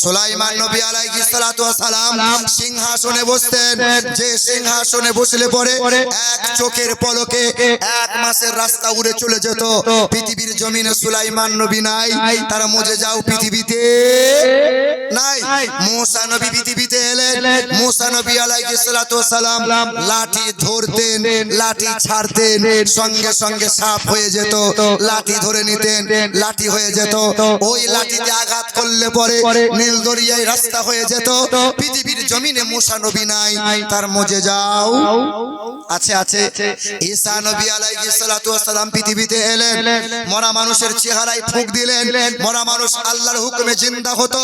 সুলাইমান নবী আলাইহিস সালাতু ওয়াস সালাম সিংহাসনে বসতেন যে সিংহাসনে বসলে পরে এক চোখের পলকে এক মাসের রাস্তা উড়ে চলে যেত পৃথিবীর জমিনে সুলাইমান নবী নাই তার মুজিজাও পৃথিবীতে নাই মুসা নবী পৃথিবীতে এলেন মুসা নবী আলাইহিস সালাতু ওয়াস সালাম লাঠি ধরতেন লাঠি ছাড়তেন সঙ্গে সঙ্গে সাপ হয়ে যেত লাঠি ধরে নিতেন লাঠি হয়ে যেত ওই লাঠিতে আঘাত করলে পরে নীল দরিয়ায় রাস্তা হয়ে যেত পৃথিবীর জমিনে মুসা নবী নাই তার মুজিজাও আছে আছে ঈসা নবী আলাইহিস সালাতু ওয়াস সালাম পৃথিবীতে এলেন মরা মানুষের চেহারায় ফুঁক দিলেন মরা মানুষ আল্লাহর হুকুমে জিন্দা হতো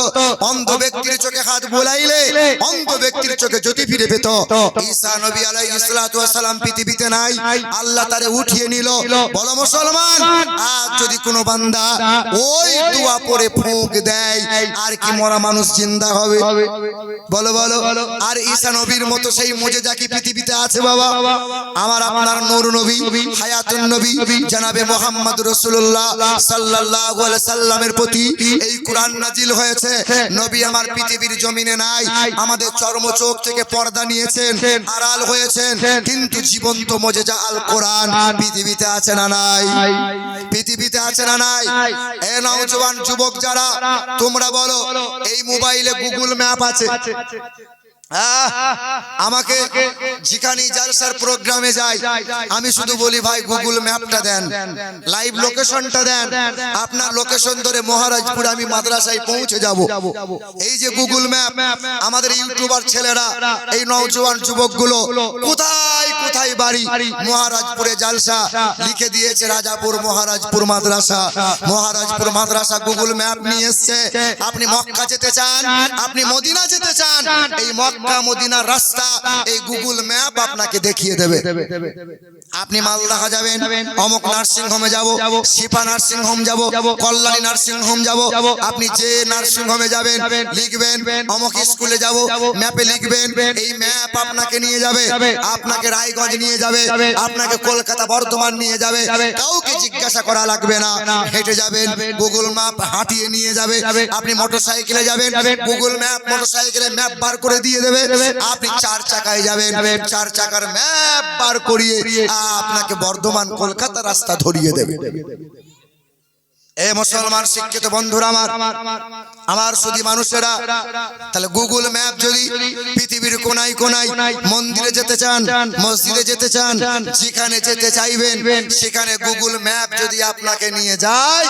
অন্ধ ব্যক্তি ব্যক্তির চোখে হাত বোলাইলে অন্ধ ব্যক্তির চোখে জ্যোতি ফিরে পেত। ঈসা নবী আলাইহিস সালাতু ওয়াস সালাম পৃথিবীতে নাই, আল্লাহ তারে উঠিয়ে নিল। বলো মুসলমান, আজ যদি কোনো বান্দা ওই দোয়া পড়ে ফুঁক দেয়, আর কি মরা মানুষ জিন্দা হবে? বলো বলো। আর ঈসা নবীর মতো সেই মুজিজা কি পৃথিবীতে আছে বাবা? আমার আপনার নূর নবী, হায়াতুন নবী জনাবে মুহাম্মদ রাসূলুল্লাহ সাল্লাল্লাহু আলাইহি সাল্লামের প্রতি এই কোরআন নাজিল হয়েছে। নবী আমার পৃথিবীর জমিনে নাই, আমাদের চর্ম চোখ থেকে পর্দা নিয়েছেন, আড়াল হয়েছেন, কিন্তু জীবন্ত মুজিজা আল কোরআন পৃথিবীতে আছে না নাই? পৃথিবীতে আছে না নাই? এ নওজোয়ান যুবক যারা, তোমরা বলো, এই মোবাইলে গুগল ম্যাপ আছে। আমাকে যেখানে জালসার প্রোগ্রামে যাই, আমি শুধু বলি ভাই গুগল ম্যাপটা দেন, লাইভ লোকেশনটা দেন, আপনার লোকেশন ধরে মহারাজপুর আমি মাদ্রাসায় পৌঁছে যাব। এই যে গুগল ম্যাপ, আমাদের ইউটিউবার ছেলেরা, এই নওজোয়ান যুবকগুলো কোথায় কোথায় বাড়ি, মহারাজপুরে জালসা লিখে দিয়েছে রাজাপুর মহারাজপুর মাদ্রাসা, মহারাজপুর মাদ্রাসা গুগল ম্যাপ নিয়ে এসছে। আপনি মক্কা যেতে চান, আপনি মদিনা যেতে চান, এই মক্কা মদিনার রাস্তা এই গুগল ম্যাপ আপনাকে দেখিয়ে দেবে। আপনি মালদা যাবেন, অমুক নার্সিং হোমে যাব, শিফা নার্সিং হোম যাব, কল্যাণী নার্সিং হোম যাব, আপনি যে নার্সিং হোমে যাবেন লিখবেন অমুক স্কুলে যাব, ম্যাপে লিখবেন, এই ম্যাপ আপনাকে নিয়ে যাবে, আপনাকে রায়গঞ্জ নিয়ে যাবে, আপনাকে কলকাতা বর্ধমান নিয়ে যাবে, কাউকে জিজ্ঞাসা করা লাগবে না, হেঁটে যাবেন, গুগল ম্যাপ হাঁটিয়ে নিয়ে যাবে। আপনি মোটরসাইকেলে যাবেন, গুগল ম্যাপ মোটরসাইকেলে ম্যাপ বার করে দিয়ে দেবে। আপনি 4 চাকায় যাবেন, 4 চাকার ম্যাপ বার করিয়ে আপনাকে বর্ধমান কলকাতা রাস্তা ধরিয়ে দেবে। এ মুসলমান শিক্ষিত বন্ধুরা আমার, আমার শুধু মানুষেরা, তাহলে গুগল ম্যাপ যদি পৃথিবীর কোনায় কোনায়, মন্দিরে যেতে চান, মসজিদে যেতে চান, যেখানে যেতে চাইবেন সেখানে গুগল ম্যাপ যদি আপনাকে নিয়ে যায়,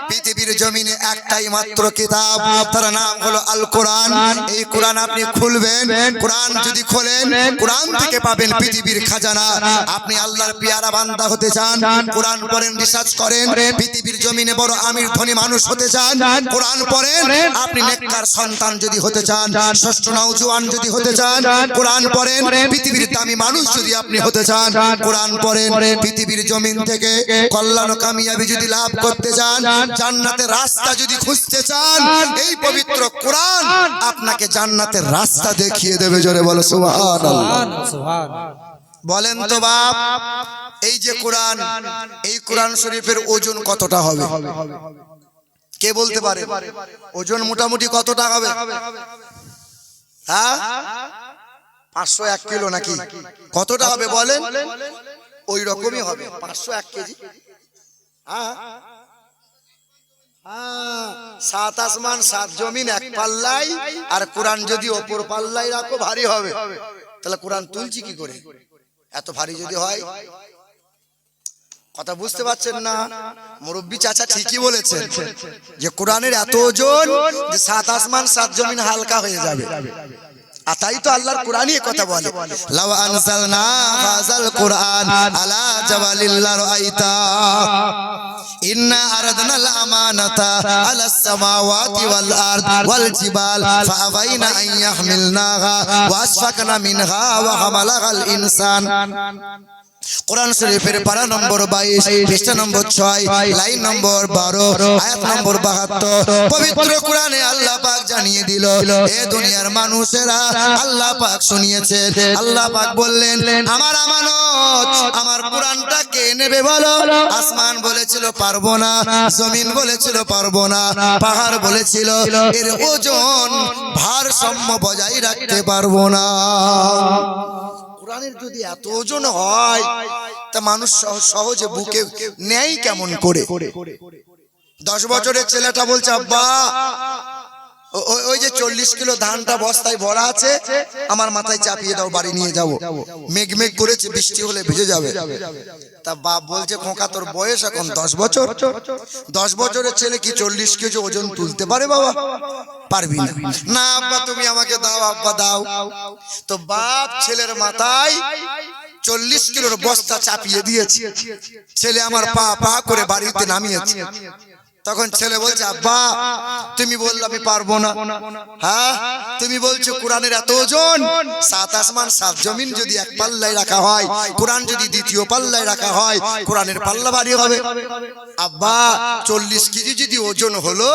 পৃথিবীর জমিনে একটাই মাত্র কিতাব, তার নাম হলো আল কোরআন। এই কোরআন আপনি খুলবেন, কোরআন যদি খোলেন, কোরআন থেকে পাবেন পৃথিবীর খাজানা। আপনি আল্লাহর পেয়ারা বান্দা হতে চান, কোরআন পড়েন, রিসার্চ করেন, পৃথিবীর জমিনে বড় আমির ধনী মানুষ হতে চান, কোরআন পড়েন। আপনি নেককার সন্তান যদি হতে চান, ষষ্ঠ নওজোয়ান যদি হতে চান, কোরআন পড়েন। পৃথিবীর দামি মানুষ যদি আপনি হতে চান, কোরআন পড়েন। পৃথিবীর জমিন থেকে কল্যাণ কামিয়াবি যদি লাভ করতে চান, জান্নাতের রাস্তা যদি খুঁজতে চান, এই পবিত্র কোরআন আপনাকে জান্নাতের রাস্তা দেখিয়ে দেবে। জোরে বলো সুবহানাল্লাহ। বলেন তো বাপ, এই যে কোরআন, এই কোরআন শরীফের ওজন কতটা হবে? কে বলতে পারে? ওজন মোটামুটি কতটা হবে? হ্যাঁ, 501 কিলো নাকি কতটা হবে বলেন? ওই রকমই হবে, 501 কেজি। হ্যাঁ, 7 আসমান 7 জমিন এক পাল্লাই, আর কোরআন যদি ওপর পাল্লাই রাখো ভারী হবে। তাহলে কোরআন তুলছি কি করে এত ভারী যদি হয়? কথা বুঝতে পারছেন না? মুরব্বী চাচা ঠিকই বলেছেন যে কোরআনের এত ওজন যে 7 আসমান 7 জমিন হালকা হয়ে যাবে। আর তাই তো আল্লাহর কোরআনই কথা বলে, লাউ আনজালনা হাযাল কুরআন আলা জাবালিল লারাইতা ইন্না আরাদনাল আমানাতা আলাস সামাওয়াতি ওয়াল আরদ ওয়াল জিবাল ফাআবাইনা আন ইয়াহমিলনাহা ওয়া আসফাকনা মিনহা ওয়া হামালাহাল ইনসান। কোরআন শরীফের পারা নম্বর 22, পৃষ্ঠা নম্বর 6, লাইন নম্বর 12, আয়াত নম্বর 72। পবিত্র কোরআনে আল্লাহ পাক জানিয়ে দিল, এ দুনিয়ার মানুষেরা, আল্লাহ পাক শুনিয়েছেন, আল্লাহ পাক বললেন, আমার আমানত, আমার কোরআনটা কে নেবে বলো? আসমান বলেছিল পারবো না, জমিন বলেছিল পারবো না, পাহাড় বলেছিল এর ওজন ভারসাম্য বজায় রাখতে পারবো না। কোরআনের যদি এত ওজন হয়, তা মানুষ সহজে বুকে নেয় কেমন করে? 10 বছরের ছেলেটা বলছে, আব্বা ওই যে 40 কিলো ধানটা বস্তায় ভরা আছে, আমার মাথায় চাপিয়ে দাও, বাড়ি নিয়ে যাবো, মেঘ মেঘ করেছে, বৃষ্টি হলে ভিজে যাবে। তা বাপ বলছে, খোকা তোর বয়স এখন 10 বছর, 10 বছরের ছেলে কি 40 কেজি ওজন তুলতে পারে বাবা? পারবি না। না আব্বা তুমি আমাকে দাও, আব্বা দাও। তো বাপ ছেলের মাথায় 40 কিলোর বস্তা চাপিয়ে দিয়েছে, ছেলে আমার পা পা করে বাড়িতে নামিয়েছে। তখন ছেলে বলছে, আব্বা তুমি বললে আমি পারবো না। হ্যাঁ, তুমি বলছো কোরআনের এত ওজন, 7 আসমান 7 জমিন যদি এক পাল্লায় রাখা হয়, কোরআন যদি দ্বিতীয় পাল্লায় রাখা হয়, কোরআনের পাল্লা ভারী হবে। আব্বা 40 কেজি যদি ওজন হলো,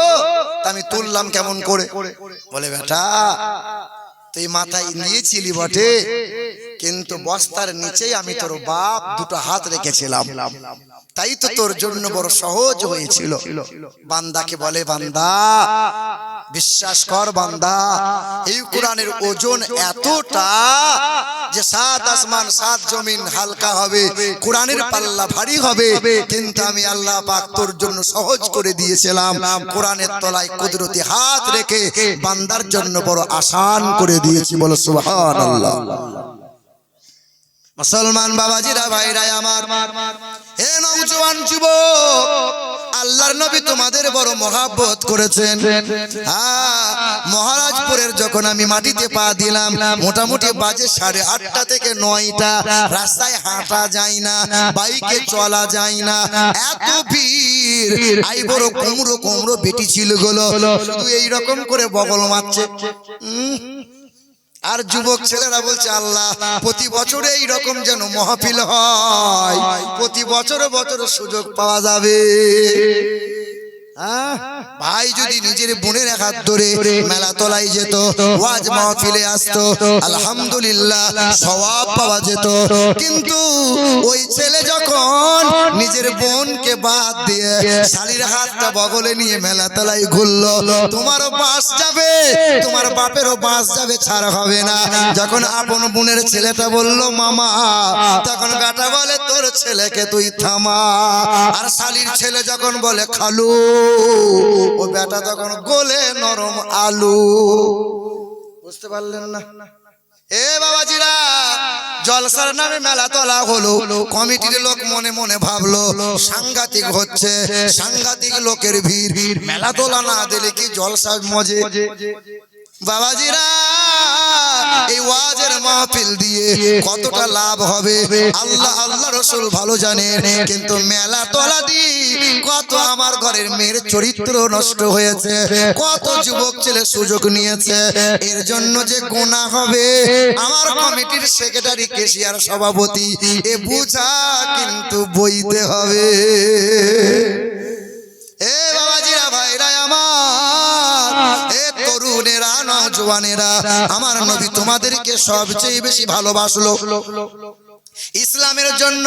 তা আমি তুললাম কেমন করে? বলে, বেটা তুই মাথায় নিয়েছিলি বটে, কিন্তু বস্তার নিচেই আমি তোর বাপ দুটো হাত রেখেছিলাম, তাই তো তোর জন্য বড় সহজ হয়েছিল। বান্দাকে বলে, বান্দা বিশ্বাস কর বান্দা, এই কোরআনের ওজন এতটা যে 7 আসমান 7 জমিন হালকা হবে, কোরআনের পাল্লা ভারী হবে, কিন্তু আমি আল্লাহ পাক তোর জন্য সহজ করে দিয়েছিলাম। কোরআনের তলায় কুদরতি হাত রেখে বান্দার জন্য বড় আসান করে দিয়েছি। বলো সুবহানাল্লাহ। মুসলমান বাবাজিরা, ভাইরা আমার, হে নওজোয়ান যুবক, আল্লাহর নবী তোমাদের বড় মহব্বত করেছেন। হ্যাঁ, মহারাজপুরের যখন আমি মাটিতে পা দিলাম, মোটামুটি বাজে 8:30 থেকে 9টা, রাস্তায় হাঁটা যায় না, বাইকে চলা যায় না, এত ভিড়। আই বড় কুমড়ো কুমড়ো বেটি ছিল গুলো শুধু এইরকম করে বগল মারছে। আর যুবক ছেলেরা বলছে, আল্লাহ প্রতি বছরে এইরকম যেন মাহফিল হয়, প্রতি বছরে বছরে সুযোগ পাওয়া যাবে। ভাই যদি নিজের বোনের হাত ধরে মেলা তলায় যেত, ওয়াজ মাহফিলে আসতো, আলহামদুলিল্লাহ সওয়াব পাওয়া যেত। কিন্তু ওই ছেলে যখন নিজের বোনকে বাদ দিয়ে শালীর হাতটা বগলে নিয়ে মেলা তলায় ঘুরলো, তোমারও বাস যাবে, তোমার বাপেরও বাস যাবে, ছাড় হবে না। যখন আপন বোনের ছেলেটা বলল মামা, তখন গাটা বলে তোর ছেলেকে তুই থামা। আর শালীর ছেলে যখন বলে খালু, ও বেটা তখন গোলে নরম আলু। বুঝতে পারলেন না? এ বাবাজিরা, জলসার নামে মেলা তোলা হলো, কমিটির লোক মনে মনে ভাবলো সাংঘাতিক হচ্ছে, সাংঘাতিক লোকের ভিড়, মেলা তোলা না দিলে কি জলসা মজে? বাবাজিরা, এই ওয়াজের মাহফিল দিয়ে কতটা লাভ হবে আল্লাহ আল্লাহ রাসূল ভালো জানেন। কিন্তু মেলা তোলা দিয়ে কত আমার ঘরের মেয়ের চরিত্র নষ্ট হয়েছে, কত যুবক ছেলে সুযোগ নিয়েছে। এর জন্য যে গুনাহ হবে, আমার কমিটির সেক্রেটারি, কেশিয়ার, সভাপতি এ বুঝা কিন্তু বইতে হবে। এ বাবাজিরা, ভাইরা আমার, এ তরুণেরা, নওজোয়ানেরা, আমার নবী তোমাদেরকে সবচেয়ে বেশি ভালোবাসলো। ইসলামের জন্য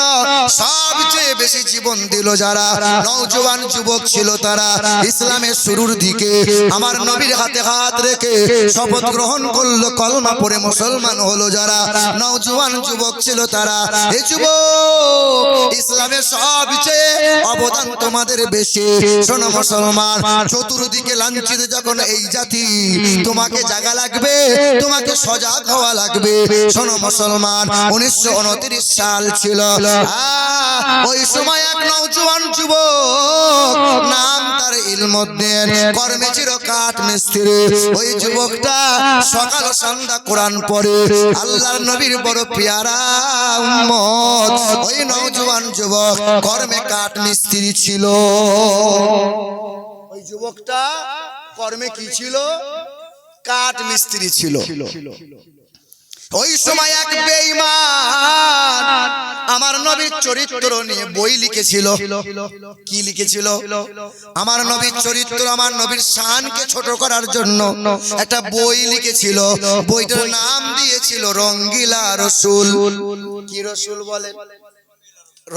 সবচেয়ে বেশি জীবন দিল যারা নওজোয়ান যুবক ছিল, তারা ইসলামের শুরুর দিকে আমার নবীর হাতে হাত রেখে শপথ গ্রহণ করলো, কলমা পড়ে মুসলমান হলো যারা নওজোয়ান যুবক ছিল তারা। এই যুবক, ইসলামের সবচেয়ে অবদান তোমাদের বেশি। শোনো মুসলমান, চতুর্দিকে লাঞ্ছিত যখন এই জাতি, তোমাকে জাগা লাগবে, তোমাকে সজাগ হওয়া লাগবে। শোনো মুসলমান, 1929 সাল ছিল। ওই সময় এক নওজোয়ান যুবক, নাম তার ইলমুদ্দিন, কর্মে ছিল কাঠ মিস্ত্রি। ওই যুবকটা সকাল সন্ধ্যা কোরআন পড়ে, আল্লাহর নবীর বড় পেয়ারা উম্মত। ওই নওজোয়ান যুবক কর্মে কাঠ মিস্ত্রি ছিল। ওই যুবকটা কর্মে কি ছিল? কাঠ মিস্ত্রি ছিল। ওই সময় এক বেঈমান আমার নবীর চরিত্র নিয়ে বই লিখেছিল। কি লিখেছিল? আমার নবীর চরিত্র, আমার নবীর শানকে ছোট করার জন্য একটা বই লিখেছিল। বইটার নাম দিয়েছিল রঙ্গিলা রসুল। কি রসুল বলে?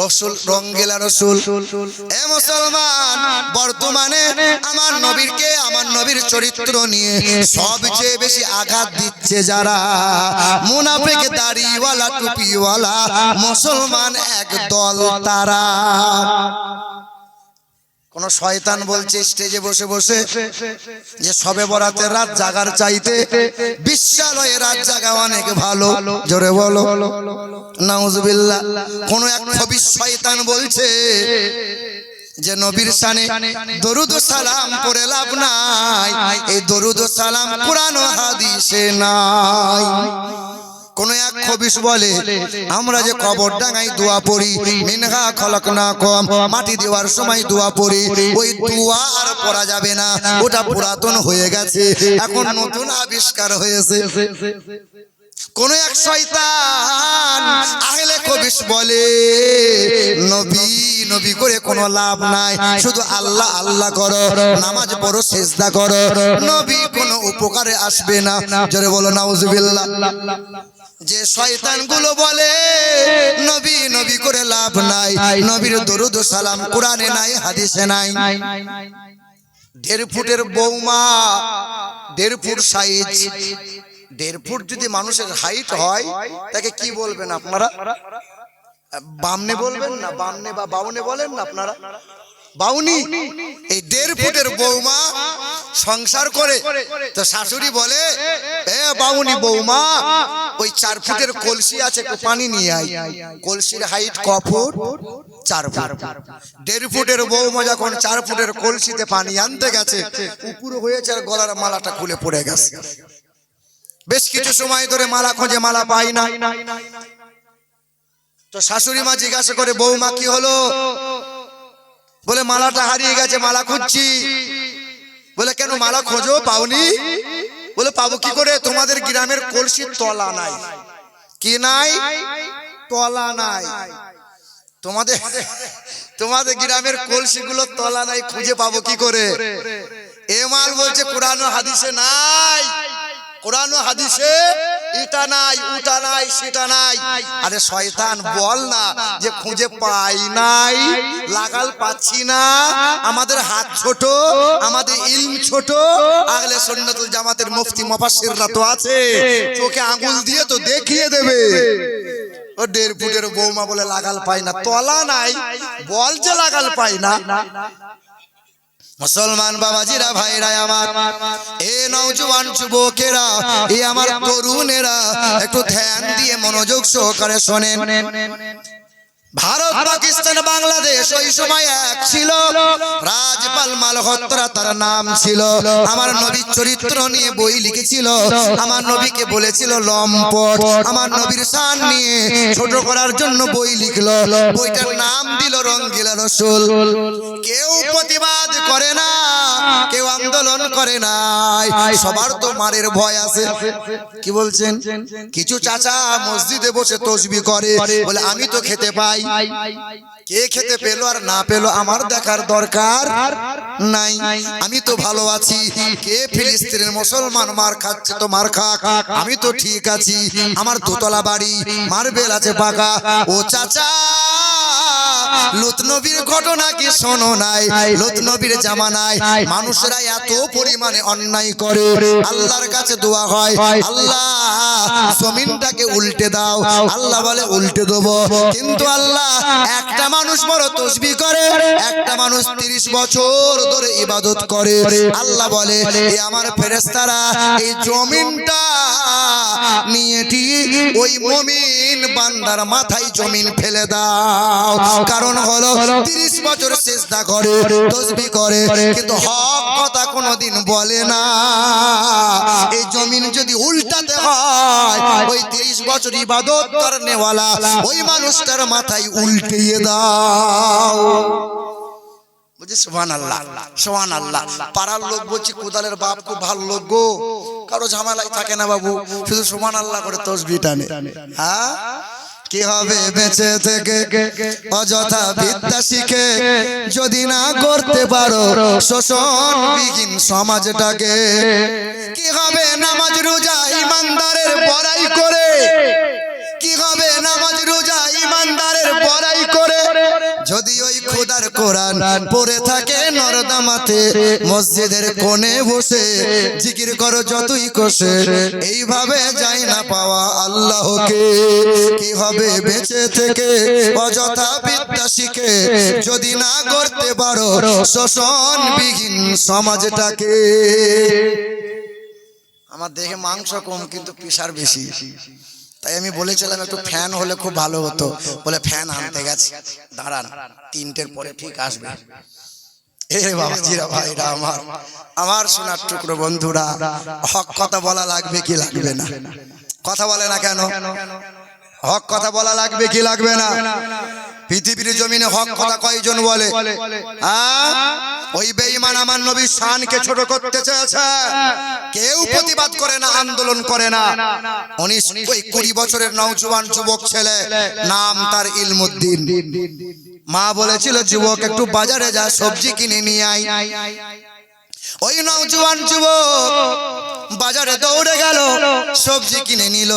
রসুল, রঙ্গিলা রসুল। এ মুসলমান, বর্তমানে আমার নবীরকে, আমার নবীর চরিত্র নিয়ে সবচেয়ে বেশি আঘাত দিচ্ছে যারা, মুনাফিক, দাড়িওয়ালা, টুপিওয়ালা মুসলমান এক দল তারা। কোন শয়তান বলছে স্টেজে বসে বসে যে সবে বরাতের রাত জাগার চাইতে বিশ্বলয়ে রাত জাগা অনেক ভালো। জোরে বলো নাউজুবিল্লাহ। কোন এক খবিস শয়তান বলছে যে নবীর শানে দরুদ ও সালাম পড়ে লাভ নাই, এই দরুদ ও সালাম কুরআন ও হাদিসে নাই। কোন এক খবিশ বলে আমরা যে কবর ডাঙায় দোয়া পড়ি, মিনহা খলাকনাকুম, মাটি দেওয়ার সময় দোয়া পড়ি, ওই দোয়া আর পড়া যাবে না, ওটা পুরাতন হয়ে গেছে, এখন নতুন আবিষ্কার হয়েছে। কোন এক শয়তান আহলে খবিশ বলে নবী নবী করে কোনো লাভ নাই, শুধু আল্লাহ আল্লাহ করো, নামাজ পড়ো, সিজদা করো, নবী কোনো উপকারে আসবে না। জোরে বলো নাউজুবিল্লাহ। যে শয়তানগুলো বলে নবী নবী করে লাভ নাই, নবীর দরুদ ও সালাম কোরআনে নাই, হাদিসে নাই। 1.5 ফুটের বৌমা, 1.5 ফুট সাইজ, 1.5 ফুট যদি মানুষের হাইট হয় তাকে কি বলবেন আপনারা? বামনে বলবেন না? বামনে বা বাউনে বলেন না আপনারা? বাউনি। এই 1.5 ফুটের বৌমা সংসার করে তো শাশুড়ি বলে এ বাউনি বৌমা, ওই 4 ফুটের কলসি আছে, একটু পানি নিয়ে আয়। কলসির হাইট ক ফুট? 4 ফুট। 1.5 ফুটের বৌমা যখন 4 ফুটের কলসিতে পানি আনতে গেছে, উপর হয়েছে আর গলার মালাটা খুলে পড়ে গেছে। বেশ কিছু সময় ধরে মালা খোঁজে, মালা পাই না। তো শাশুড়ি মা জিজ্ঞাসা করে বৌমা কি হলো? বলে মালাটা হারিয়ে গেছে, মালা খুঁজছি। বলে কেন মালা খোঁজো, পাওনি? বলে পাবো কি করে, তোমাদের গ্রামের কলসির তলা নাই। কি নাই? তলা নাই। তোমাদের গ্রামের কলসিগুলো তলা নাই, খুঁজে পাবো কি করে? এ মাল বলছে কোরআন ও হাদিসে নাই, কোরআন ও হাদিসে এটা নাই, ওটা নাই, সেটা নাই। আরে শয়তান বল না যে খুঁজে পাই নাই, লাগাল পাচ্ছি না, আমাদের হাত ছোট, আমাদের ইলম ছোট। আহলে সুন্নাতুল জামাতের মুফতি মুফাসসিররা তো আছে, চোখে আঙ্গুল দিয়ে তো দেখিয়ে দেবে। ও 1.5 ফুটের বৌমা বলে লাগাল পাই না, তলা নাই, বল যে লাগাল পাই না। মুসলমান বাবাজিরা, ভাইরা আমার, এ নওজোয়ান যুবকেরা, এ আমার তরুণেরা, একটু ধ্যান দিয়ে মনোযোগ সহকারে শোনেন। ভারত, পাকিস্তান, বাংলাদেশ ওই সময় এক ছিল। রাজপাল মালহোত্রা তার নাম ছিল। আমার নবীর চরিত্র নিয়ে বই লিখেছিল, আমার নবীকে বলেছিল লম্পট। আমার নবীর শান নিয়ে ছোট করার জন্য বই লিখলো, বইটার নাম দিল রঙ্গিলা রসুল। কেউ প্রতিবাদ করে না, কেউ আন্দোলন করে না, সবার তো মারের ভয় আছে। কি বলছেন? কিছু চাচা মসজিদে বসে তসবিহ করে, বলে আমি তো খেতে পাই। কে খেতে পেলো আর না পেলো আমার দেখার দরকার নাই, আমি তো ভালো আছি। কে ফিলিস্তিনের মুসলমান মার খাচ্ছে তো মার খাক, আমি তো ঠিক আছি। আমার দোতলা বাড়ি, মার্বেল আছে পাকা। ও চাচা, লূত নবীর ঘটনা কি শোনো নাই? লূত নবীর জামানায় মানুষেরা এত পরিমাণে অন্যায় করে, আল্লাহর কাছে দোয়া হয়, আল্লাহ জমিনটাকে উল্টে দাও। আল্লাহ বলে উল্টে দেবো, কিন্তু আল্লাহ একটা মানুষ বড় তসবিহ করে, একটা মানুষ 30 বছর ধরে ইবাদত করে। আল্লাহ বলে এ আমার ফেরেশতারা এই জমিনটা নিয়ে ঠিক ওই মুমিন বান্দার মাথায় জমিন ফেলে দাও। কারণ হলো 30 বছর সিজদা করে, তসবিহ করে, কিন্তু হক কথা কোনোদিন বলে না। এই জমিন যদি উল্টাতে হয়, ওই 30 বছর ইবাদত করনেওয়ালা ওই মানুষটার মাথায় উল্টিয়ে দাও। বুঝি? সুবহানাল্লাহ, সুবহানাল্লাহ। পাড়ার লোক বলছি কোদালের বাপ খুব ভালো লোক গো, কারো ঝামেলাই থাকে না বাবু, শুধু সুবহানাল্লাহ করে তসবিহ টানে। হ্যাঁ, কি হবে বেঁচে থেকে অযথা বিদ্যা শিখে যদি না করতে পারো শোষণবিহীন সমাজটাকে? কি হবে নামাজ রোজা ইমানদারের বড়াই করে? কি হবে নামাজ রোজা ইমানদারের বড়াই করে যদি ওই খোদার কোরআন পড়ে থাকে নরদামাতে, মসজিদের কোণে বসে জিকির করো যতই কষে, এইভাবে যায় না পাওয়া আল্লাহকে? কি হবে বেঁচে থেকে অযথা বিদ্যা শিখে যদি না করতে পারো শোষণবিহীন সমাজটাকে? আমার দেহে মাংস কম কিন্তু প্রেশার বেশি, তাই আমি বলেছিলাম একটু ফ্যান হলে খুব ভালো হতো। বলে ফ্যান আনতে গেছে, দাঁড়ান 3টের পরে ঠিক আসবে। এ বাবাজিরা, ভাইরা আমার শোনার টুকরো বন্ধুরা, হক কথা বলা লাগবে কি লাগবে না? কথা বলে না কেন? হক কথা বলা লাগবে কি লাগবে না? পৃথিবীর জমিনে হক কথা কয়জন বলে? ওই বেঈমান আমার নবীর শানকে ছোট করতে চেয়েছে, কেউ প্রতিবাদ করে না, আন্দোলন করে না। 20 বছরের নওজোয়ান যুবক ছেলে, নাম তার ইলমুদ্দিন। মা বলেছিল যুবক একটু বাজারে যা, সবজি কিনে নিয়ে আয়। ওই নওজোয়ান যুবক বাজারে দৌড়ে গেল, সবজি কিনে নিল,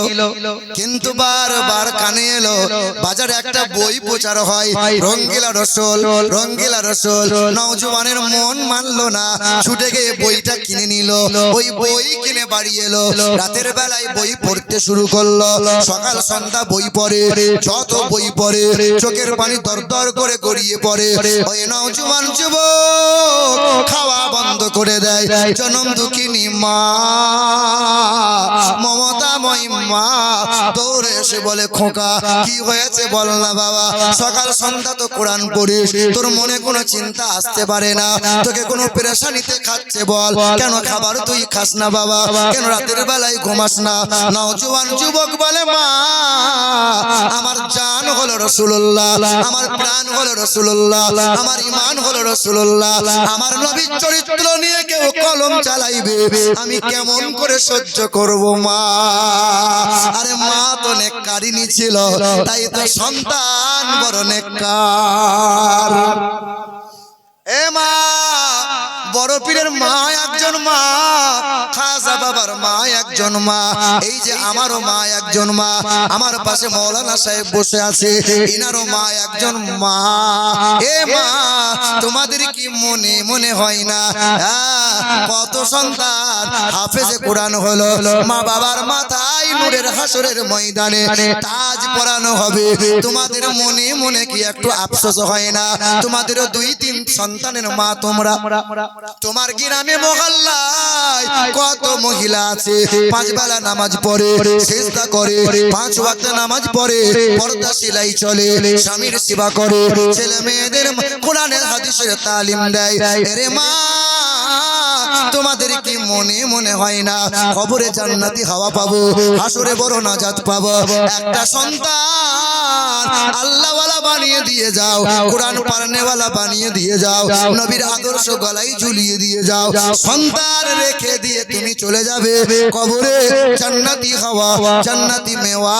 কিন্তু বারবার কানে এলো বাজারে একটা বই প্রচার হয়, রঙ্গিলা রসুল, রঙ্গিলা রসুল। নওজোয়ানের মন মানলো না, ছুটে গিয়ে বইটা কিনে নিল। ওই বই কিনে বাড়ি এলো, রাতের বেলায় বই পড়তে শুরু করলো। সকাল সন্ধ্যা বই পড়ে, যত বই পড়ে চোখের পানি দরদর করে গড়িয়ে পড়ে। ওই নওজোয়ান যুবক খাওয়া বন্ধ করে দেয়। জনম দুঃখিনী মা, মমতাময়ী মা দৌড়ে এসে বলে, খোকা কি হয়েছে বল না বাবা, সকাল সন্ধ্যা তো কোরআন পড়িস, তোর মনে কোনো চিন্তা আসতে পারে না, তোকে কোনো পেরেশানিতে খাচ্ছে বল, কেন খাবার তুই খাস না বাবা, কেন রাতের বেলায় ঘুমাস না? নওজোয়ান যুবক বলে, মা আমার জান হলো রাসূলুল্লাহ, আমার প্রাণ হলো রাসূলুল্লাহ, আমার ঈমান হলো রাসূলুল্লাহ, আমার নবীর চরিত্র নিয়ে কেউ কলম চালাইবে, আমি কেমন করে সহ্য করব মা? আরে মা তো নেককারিনী ছিল, তাই তো সন্তান বড় নেককার। এ মা, বড় পীরের মা একজন মা, খাজা বাবার মা একজন মা, এই যে আমারও মা একজন মা, আমার পাশে মৌলানা সাহেব বসে আছে, ইনারও মা একজন মা। এ মা, তোমাদের কি মনে মনে হয় না কত সন্তান হাফেজে কোরআন হলো, মা বাবার মাথায় নূরের হাসরের ময়দানে তাজ পরানো হবে, তোমাদের মনে মনে কি একটু আফসোস হয় না? তোমাদেরও 2-3 সন্তানের মা তোমরা। তোমার গ্রামে মহল্লায় কত মহিলা আছে 5 বেলা নামাজ পড়ে, সিজদা করে, 5 ওয়াক্ত নামাজ পড়ে, পর্দা সেলাই চলে, স্বামীর সেবা করে, ছেলে মেয়েদের কোরআনের হাদিসের তালিম দেয়। আরে মা, তোমাদের কি মনে মনে হয় না কবরে জান্নাতি হাওয়া পাবো, হাসরে বড় নাজাত পাবো? একটা সন্তান আল্লাহওয়ালা বানিয়ে দিয়ে যাও, কোরআন পড়নেওয়ালা বানিয়ে দিয়ে যাও, নবীর আদর্শ গলায় ঝুলিয়ে দিয়ে যাও, সন্তান রেখে দিয়ে তুমি চলে যাবে কবরে, জান্নাতি হাওয়া, জান্নাতি মেওয়া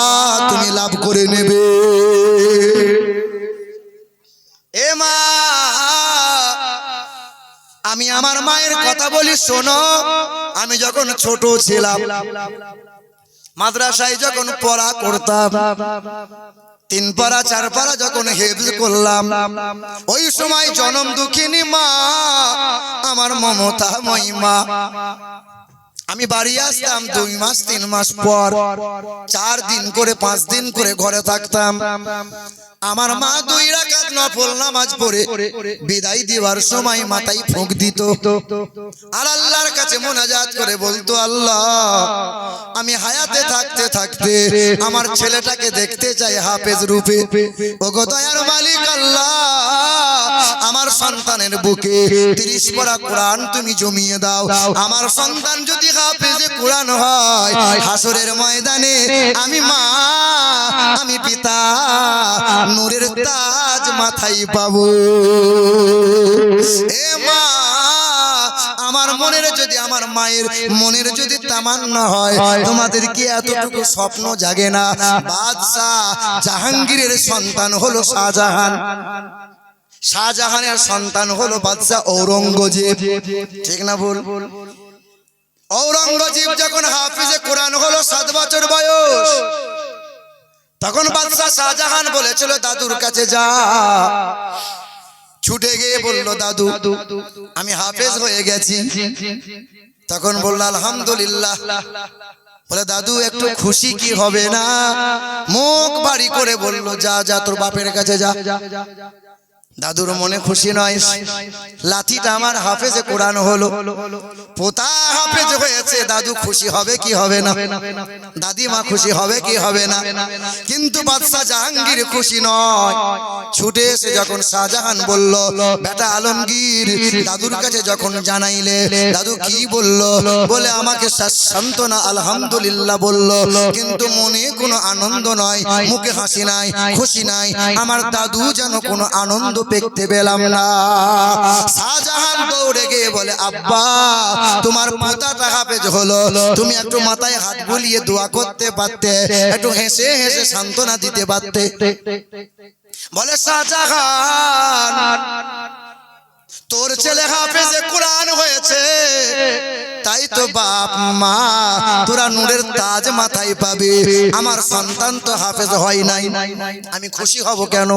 তুমি লাভ করে নেবে। এ মা, আমি আমার মায়ের কথা বলি শোনো। আমি যখন ছোট ছিলাম, মাদ্রাসায় যখন পড়া করতাম, 3 পারা 4 পারা যখন হেফজ করলাম, ওই সময় জনম দুঃখিনী মা, আমার মমতাময়ী মা, আমি বাড়ি আসতাম 2 মাস 3 মাস পর, 4 দিন করে 5 দিন করে ঘরে থাকতাম। আমার মা 2 রাকাত নফল নামাজ পড়ে বিদায় দেওয়ার সময় মাথায় ফুঁক দিত, আর আল্লাহর কাছে মোনাজাত করে বলতো, আল্লাহ আমি হায়াতে থাকতে থাকতে আমার ছেলেটাকে দেখতে চাই হাফেজ রূপে, ওগো দয়ার মালিক আল্লাহ, আমার সন্তানের বুকে 30 পারা কোরআন তুমি জমিয়ে দাও, আমার সন্তান যদি হাফেজে কোরআন হয়, হাসরের ময়দানে আমি মা, আমি পিতা নূরের তাজ মাথায় পাবো। এ মা, আমার মনের যদি, আমার মায়ের মনের যদি তামান্না হয়, তোমাদের কি এতটুকু স্বপ্ন জাগে না? বাদশাহ জাহাঙ্গীরের সন্তান হলো শাহজাহান, শাহজাহানের সন্তান হলো বাদশাহ ঔরঙ্গজেব, ঠিক না ভুল? ঔরঙ্গজেব যখন হাফিজে কোরআন হলো 7 বছর বয়স, তখন বাদশাহ শাহজাহান বলেছিল দাদুর কাছে যা, ছুটে গিয়ে বলল, দাদু আমি হাফেজ হয়ে গেছি। তখন বলল আলহামদুলিল্লাহ। বলে দাদু একটু খুশি কি হবে না? মুখ বাড়ি করে বলল, যা যা তোর বাপের কাছে যা। দাদুর মনে খুশি নয়, লাঠিটা আমার হাফেজে কোরআন হলো, পোতা হাফেজ হয়েছে, দাদু খুশি হবে কি হবে না, দাদিমা খুশি হবে কি হবে না। কিন্তু বাদশাহ জাহাঙ্গীর খুশি নয়। ছুটে এসে যখন শাহজাহান বলল, বেটা আলমগীর দাদুর কাছে যখন জানাইলে, দাদু কি বলল? বলে আমাকে সান্তনা আলহামদুলিল্লাহ বলল, কিন্তু মনে কোনো আনন্দ নয়, মুখে হাসি নাই, খুশি নাই। আমার দাদু যেন কোনো আনন্দ দেখতে পেলাম না। শাহজাহান দৌড়ে গিয়ে বলে, আব্বা তোমার পোতাটা হাফেজ হলো, তুমি একটু মাথায় হাত বুলিয়ে দোয়া করতে পারতে, একটু হেসে হেসে সান্ত্বনা দিতে পারতে। বলে শাহজাহান, তোর ছেলে হাফেজে কোরআন হয়েছে, তাই তো বাপ মা তোরা নূরের তাজ মাথায় পাবে, আমার সন্তান তো হাফেজ হয় নাই, আমি খুশি হব কেন?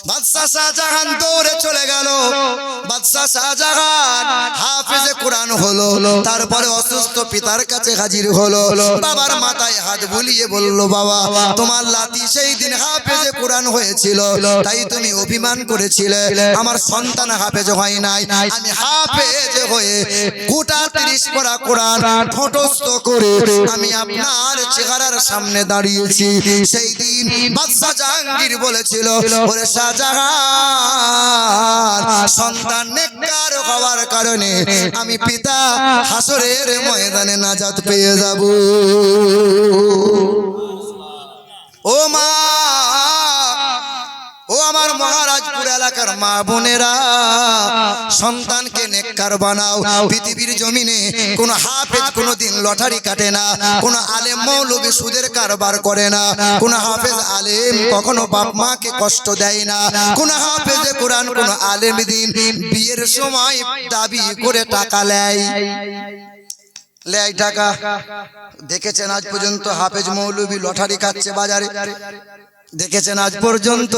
বাদশা শাহজাহান দৌড়ে চলে গেল। বাদশা শাহজাহান হাফেজে কোরআন হলো, তারপরে অসুস্থ পিতার কাছে হাজির হলো। বাবার মাথায় হাত বুলিয়ে বলল, বাবা তোমার লাতি সেই দিন হাফেজে কোরআন হয়েছিল, তাই তুমি অভিমান করেছিলে আমার সন্তান হাফেজ হয় নাই। আমি হাফেজ হয়ে গোটা 30 পারা কোরআন ঠোঁটস্থ করে আমি আপনার চেহারার সামনে দাঁড়িয়েছি। সেই দিন বাদশা জাহাঙ্গীর বলেছিল, ওরে শাহজাহান, সন্তান নেককার হওয়ার কারণে আমি পিতা হাসরের ময়দানে নাজাত পেয়ে যাব। ও মা, ও আমার মহারাজপুর এলাকার মা বোনেরা, সন্তানকে নেককার বানাও। পৃথিবীর জমিনে কোন হাফেজ কোনদিন লটারি কাটে না, কোন আলেম মৌলবী সুদের কারবার করে না, কোন হাফেজ আলেম কখনো বাপ মাকে কষ্ট দেয় না, কোন হাফেজে কোরআন কোন আলেম দিন বিয়ের সময় দাবি করে টাকা লেয় টাকা। দেখেছেন আজ পর্যন্ত হাফেজ মৌলবী লটারি কাটছে বাজারে? দেখেছেন আজ পর্যন্ত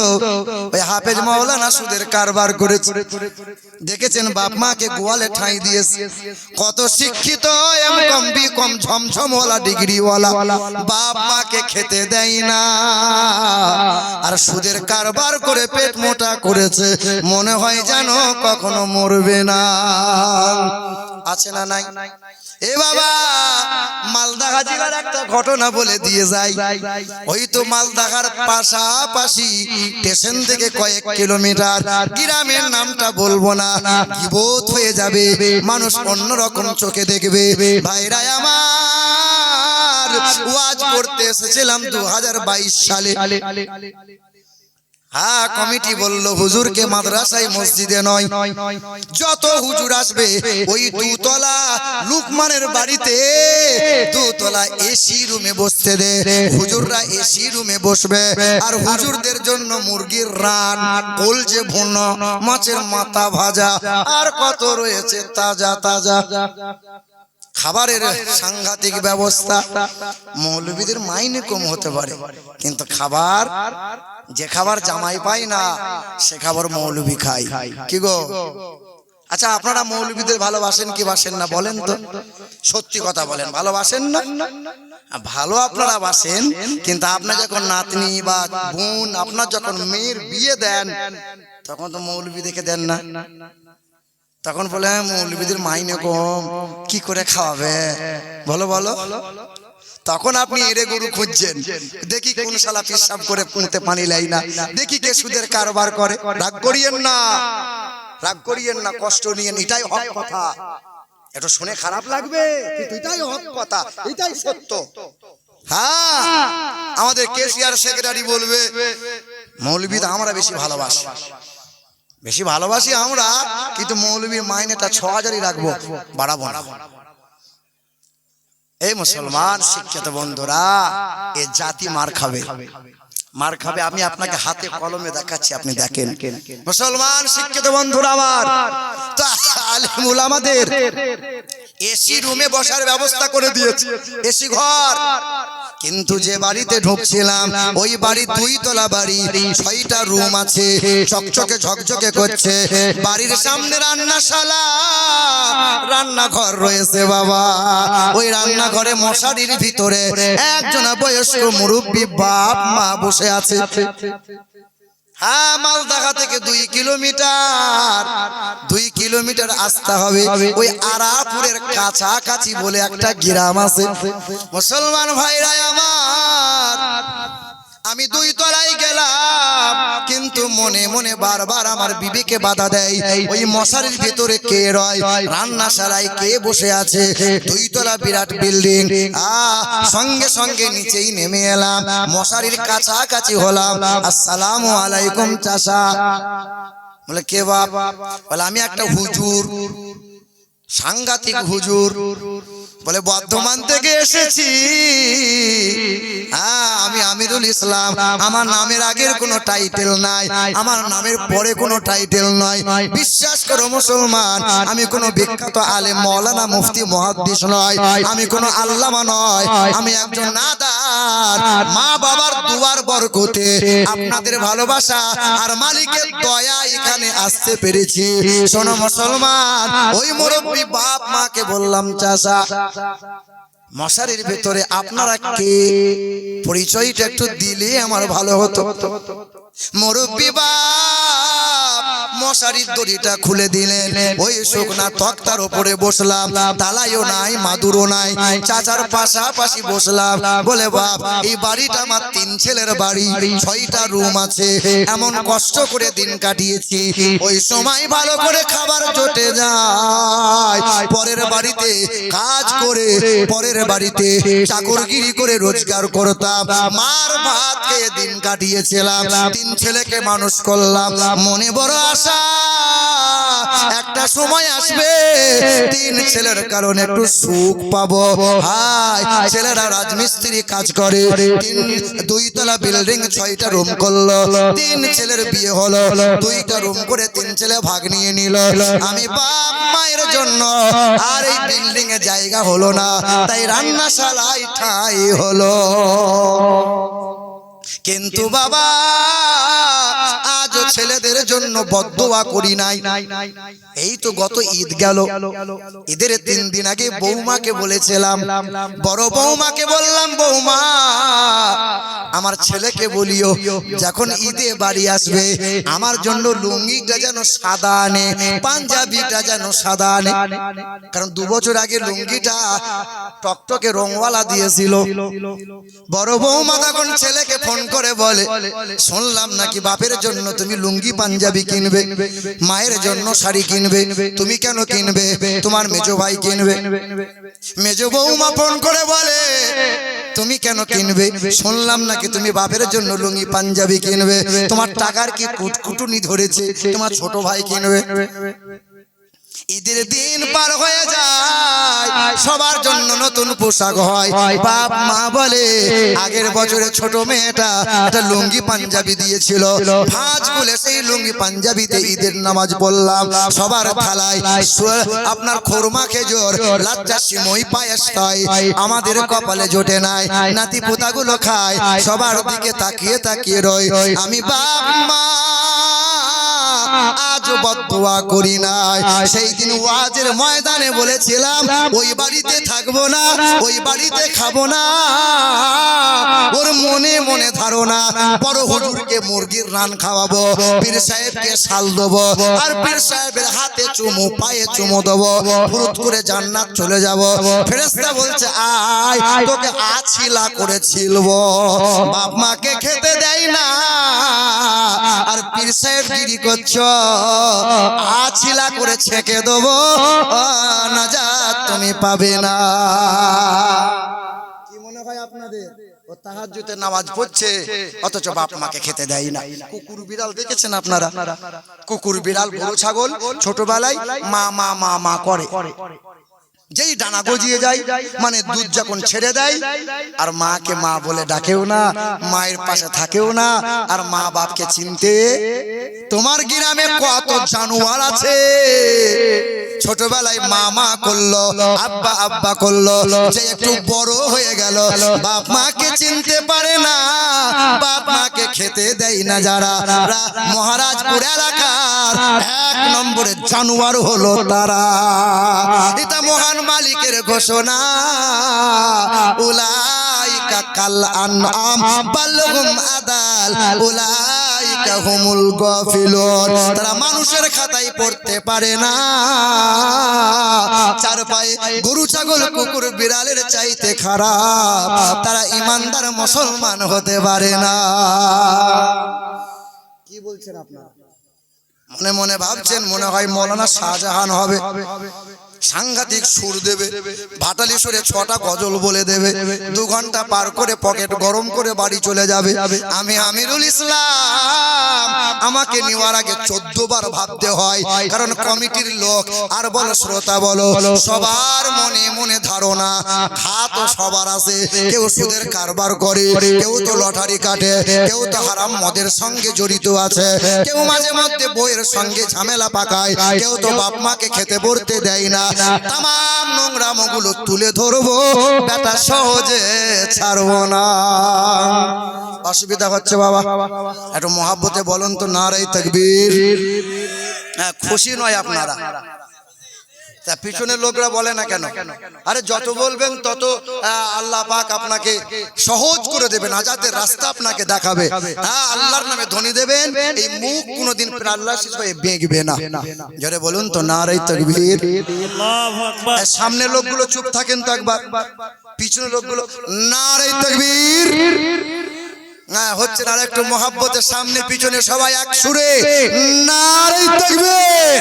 ওই হাফেজ মাওলানা সুদের কারবার করেছে? দেখেছেন বাপ মাকে গোয়ালে ঠাঁই দিয়েছে? কত শিক্ষিত এম.কম বি.কম ঝমঝমওয়ালা ডিগ্রিওয়ালা বাপ মাকে খেতে দেয় না, আর সুদের কারবার করে পেট মোটা করেছে, মনে হয় যেন কখনো মরবে না। আছে না নাই? এ বাবা, মালদা জেলার একটা ঘটনা বলে দিয়ে যাই। ওই তো মালদার পাশাপাশি স্টেশন থেকে কয়েক কিলোমিটার, গ্রামের নামটা বলবো না, গীবত হয়ে যাবে, মানুষ অন্যরকম চোখে দেখবে। ভাইরা আমার, ওয়াজ করতে এসেছিলাম 2022 সালে। হ্যাঁ, কমিটি বলল হুজুরকে মাদ্রাসায় মসজিদে নয়, যত হুজুর আসবে ওই দুতলা লুকমানের বাড়িতে দুতলা এসি রুমে বসতে দে। হুজুররা এসি রুমে বসবে, আর হুজুরদের জন্য মুরগির রান, কলজে ভুনা, মাছের মাথা ভাজা, আর কত রয়েছে তাজা তাজা খাবারের সাংঘাতিক ব্যবস্থা। মৌলবীদের মাইনে কম হতে পারে, কিন্তু খাবার, যে খাবার জামাই পায় না সে খাবার মৌলবী খায়। কি গো? আচ্ছা, আপনারা মৌলবীদের ভালোবাসেন কি বাসেন না বলেন তো? সত্যি কথা বলেন, ভালোবাসেন না? ভালো আপনারা বাসেন, কিন্তু আপনার যখন নাতনি বা বোন, আপনার যখন মেয়ের বিয়ে দেন, তখন তো মৌলবী দেখে দেন না। তখন বলে মৌলবীদের মাইনে কম, কি করে খাওয়াবে? বলো বলো। তখন আপনি এড়ে গরু খুঁজছেন, দেখি কোন শালা পেশাব করে পুঁতে পানি লাই না, দেখি কে সুদের কারবার করে। রাগ করিয়েন না, রাগ করিয়েন না, কষ্ট নিয়েন, এটাই হক কথা। এটা শুনে খারাপ লাগবে, কিন্তু এটাই হক কথা, এটাই সত্য। হ্যাঁ, আমাদের কেসিআর সেক্রেটারি বলবে মৌলবীদের আমরা বেশি ভালোবাসি, বেশি ভালোবাসি আমরা, কিন্তু মৌলবীর মাইনেটা 6000ই রাখবো, বাড়াবো না। এই মুসলমান শিক্ষিত বন্ধুরা, এ জাতি মার খাবে, মার খাবে। আমি আপনাকে হাতে কলমে দেখাচ্ছি, আপনি দেখেন। মুসলমান শিক্ষিত বন্ধুরা আমার, তো আলেম উলামাদের এসি রুমে বসার ব্যবস্থা করে দিয়েছে, এসি ঘর। কিন্তু যে বাড়িতে ঢুকছিলাম ওই বাড়ি 2 তলা বাড়ি, 6টা রুম আছে, চকচকে ঝকঝকে করছে। বাড়ির সামনে রান্নাশালা, রান্নাঘর রয়েছে বাবা। ওই রান্নাঘরে মশারির ভিতরে একজন বয়স্ক মুরব্বী বাপ মা বসে আছে। হ্যাঁ, মালদাঘা থেকে 2 কিলোমিটার আসতে হবে। ওই আরাপুরের কাছাকাছি বলে একটা গ্রাম আছে। মুসলমান ভাইরা আমার, আমি 2 তলায় গেলাম, কিন্তু মনে মনে বারবার আমার বিবেকে বাধা দেয়, ওই মশারির ভেতরে কে রয়, রান্নাশালায় কে বসে আছে, 2 তলা বিরাট বিল্ডিং। সঙ্গে সঙ্গে নিচেই নেমে এলাম, মশারির কাছাকাছি হলাম। আসসালামু আলাইকুম চাচা। বলে কে বাপ? বলে আমি একটা হুজুর, সাংঘাতিক হুজুর। বলে বর্ধমান থেকে এসেছি। আমি আমিরুল ইসলাম। আমার নামের আগের কোনো টাইটেল নাই, আমার নামের পরে কোনো টাইটেল নয়। বিশ্বাস করো মুসলমান, আমি কোনো বিখ্যাত আলেম, মাওলানা, মুফতি, মুহাদ্দিস নয়, আমি কোনো আল্লামা নয়, আমি একজন নাদার। মা বাবার দুয়ার বরকতে, আপনাদের ভালোবাসা আর মালিকের দয়া এখানে আসতে পেরেছি। শোনো মুসলমান, ওই মুরব্বী বাপ মাকে বললাম, চাচা মশারির ভেতরে আপনারা কে? পরিচয়টা একটু দিলে আমার ভালো হতো। মুরব্বী বাপ মশারির দড়িটা খুলে দিলেন। ওই শুকনা তক্তার উপরে বসলাম, তালাইও নাই, মাদুরও নাই, চাচার পাশাপাশি বসলাম। বলে বাপ, এই বাড়িটা আমার 3 ছেলের বাড়ি, 6টা রুম আছে। এমন কষ্ট করে দিন কাটিয়েছি, ওই সময় ভালো করে খাবার জোটে যায়। পরের বাড়িতে কাজ করে, পরের বাড়িতে চাকরগিরি করে রোজগার করতাম, মার ভাত খেয়ে দিন কাটিয়েছিলাম। 3 ছেলেকে মানুষ করলাম, মনে বড় আশা একটা সময় আসবে 3 ছেলের কারণে একটু সুখ পাবো। হাই, ছেলেরা রাজমিস্ত্রি কাজ করে, 2 তলা বিল্ডিং, 6টা রুম করলো। 3 ছেলের বিয়ে হলো, 2টা রুম করে 3 ছেলে ভাগ নিয়ে নিল। আমি বাপ মায়ের জন্য আর এই বিল্ডিং এ জায়গা হলো না, তাই রান্নাশালায় ঠাই হলো। কিন্তু বাবা, আজও ছেলেদের জন্য বদদোয়া করি নাই। এই তো গত ঈদ গেল, ঈদের 3 দিন আগে বৌমাকে বলেছিলাম, বড় বৌমাকে বললাম, বৌমা আমার ছেলেকে বলিও যখন ঈদে বাড়ি আসবে আমার জন্য লুঙ্গিটা যেন সাদা আনে, পাঞ্জাবিটা যেন সাদা আনে। কারণ 2 বছর আগে লুঙ্গিটা টকটকে রংওয়ালা দিয়েছিল। বড় বৌমা তখন ছেলেকে ফোন করে বলে, শুনলাম নাকি বাপের জন্য তুমি লুঙ্গি পাঞ্জাবি কিনবে, মায়ের জন্য শাড়ি কিনবে, তুমি কেন কিনবে? তোমার মেজো ভাই কিনবে। মেজো বৌমা ফোন করে বলে, তুমি কেন কিনবে? শুনলাম নাকি তুমি বাপের জন্য লুঙ্গি পাঞ্জাবি কিনবে, তোমার টাকার কি কুটকুটুনি ধরেছে, তোমার ছোট ভাই কিনবে। ঈদের দিন পার হয়ে যায়, সবার জন্য নতুন পোশাক হয়। বাপ মা বলে, আগের বছরে ছোট মেয়েটা একটা লুঙ্গি পাঞ্জাবি দিয়েছিল, ভাঁজ খুলে সেই লুঙ্গি পাঞ্জাবিতে ঈদের নামাজ পড়লাম। সবার থালায় আপনার খোরমা, খেজুর, লাচ্চা, সিমই, পায়েস খায়, আমাদের কপালে জোটে নাই। নাতি পোতাগুলো খায়, সবার দিকে তাকিয়ে তাকিয়ে রয়। আমি বাপ মা আজ বদদোয়া করি নাই। সেই দিন ওয়াজের ময়দানে বলেছিলাম, ওই বাড়িতে থাকবো না, ওই বাড়িতে খাবো না। ওর মনে মনে ধারণা, বড় হুজুরকে মুরগির রান খাওয়াবো, পীর সাহেবকে শাল দেবো, আর পীর সাহেবের হাতে চুমু, পায়ে চুমু দেবো, ফুরুত করে জান্নাত চলে যাব। ফেরেশতা বলছে, আয় তোকে আছিলা করে ছিলবো। বাপ মাকে খেতে দেয় না, আর পীর সাহেব গিরি করছো, আছিলা করে ছেঁকে দেবো, নাজাত তুমি পাবে না। কি মনে হয় আপনাদের? ও তাহাজ্জুদের নামাজ পড়ছে, অথচ বাপ মাকে খেতে দেয় না। কুকুর বিড়াল দেখেছেন আপনারা? কুকুর বিড়াল, গরু ছাগল ছোটবেলায় মা মা মা মা করে, যেই ডানা গজিয়ে যায়, মানে দুধ যখন ছেড়ে দেয়, আর মাকে মা বলে ডাকেও না, মায়ের পাশে থাকেও না, আর মা বাপকে চিনতে। তোমার গ্রামে কত জানোয়ার আছে, ছোটবেলায় মা মা করলো, আব্বা আব্বা করলো, যে একটু বড় হয়ে গেল বাপ মাকে চিনতে পারে না, বাপ মাকে খেতে দেয় না, যারা মহারাজপুর এলাকার 1 নম্বরের জানোয়ার হলো তারা। এটা মহান মালিকের ঘোষণা, উলাইকা কাল আনআম বাল হুম আদাল, উলাই উলাইকা হুমুল গাফিলুন। তারা মানুষের খাতায় পড়তে পারে না, চার পায়ে গরু ছাগল কুকুর বিড়ালের চাইতে খারাপ, তারা ইমানদার মুসলমান হতে পারে না। কি বলছেন আপনারা? মনে মনে ভাবছেন মনে হয় মৌলানা শাহজাহান হবে, সাংঘাতিক সুর দেবে, ভাটালি সুরে 6টা গজল বলে দেবে, 2 ঘন্টা পার করে পকেট গরম করে বাড়ি চলে যাবে। আমি আমিরুল ইসলাম, আমাকে নেওয়ার আগে 14 বার ভাবতে হয়, কারণ কমিটির লোক আর বলো শ্রোতা বলো সবার মনে মনে ধারণা, হাত সবার আছে, কেউ সুদের কারবার করে, কেউ তো লটারি কাটে, কেউ তো হারাম মদের সঙ্গে জড়িত আছে, কেউ মাঝে মধ্যে বইয়ের সঙ্গে ঝামেলা পাকায়, কেউ তো বাপ মাকে খেতে পড়তে দেয় না। তামাম নোংরামগুলো তুলে ধরবো, বেটা সহজে ছাড়বো না। অসুবিধা হচ্ছে বাবা? একটু মহাব্বতে বলুন তো নারায়ে তাকবীর। খুশি নয় আপনারা? তা পিছনের লোকরা বলে না কেন? আরে যত বলবেন তত আল্লাহ পাক আপনাকে সহজ করে দেবেন, আজাদের রাস্তা আপনাকে দেখাবে। হ্যাঁ, আল্লাহর নামে ধ্বনি দেবেন, এই মুখ কোনোদিন আল্লাহ শিখায় বেঁকবে না। জোরে বলুন তো নারায়ে তাকবীর। আল্লাহু আকবার। সামনের লোকগুলো চুপ থাকেন তো একবার, পিছনের লোকগুলো নারায়ে তাকবীর। হ্যাঁ, হচ্ছে না একটু মহাব্বতের সামনে পিছনে সবাই এক সুরে নারায়ে তাকবীর,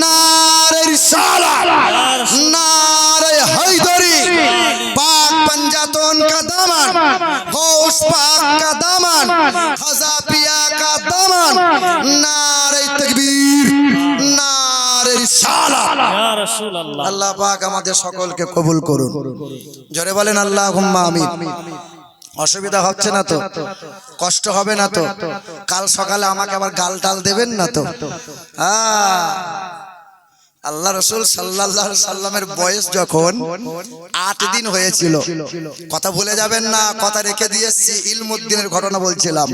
নারায়ে রিসালাত, নারায়ে হায়দারি, পাক पंजातन का दामन, गौस पाक का दामन, खाजा पिया का दामन, नाराये तकबीर, नाराये रिसालात। या রাসূল আল্লাহ। আল্লাহ পাক আমাদের সকলকে কবুল করুন। জোরে বলেন আল্লাহুম্মা আমিন। অসুবিধা হচ্ছে না তো? কষ্ট হবে না তো? কাল সকালে আমাকে আবার গাল টাল দেবেন না তো? আল্লাহ রাসূল সাল্লাল্লাহু আলাইহি সাল্লামের বয়স যখন 8 দিন হয়েছিল, কথা ভুলে যাবেন না, কথা রেখে দিয়েছি, ইলমুদ্দিনের ঘটনা বলছিলাম।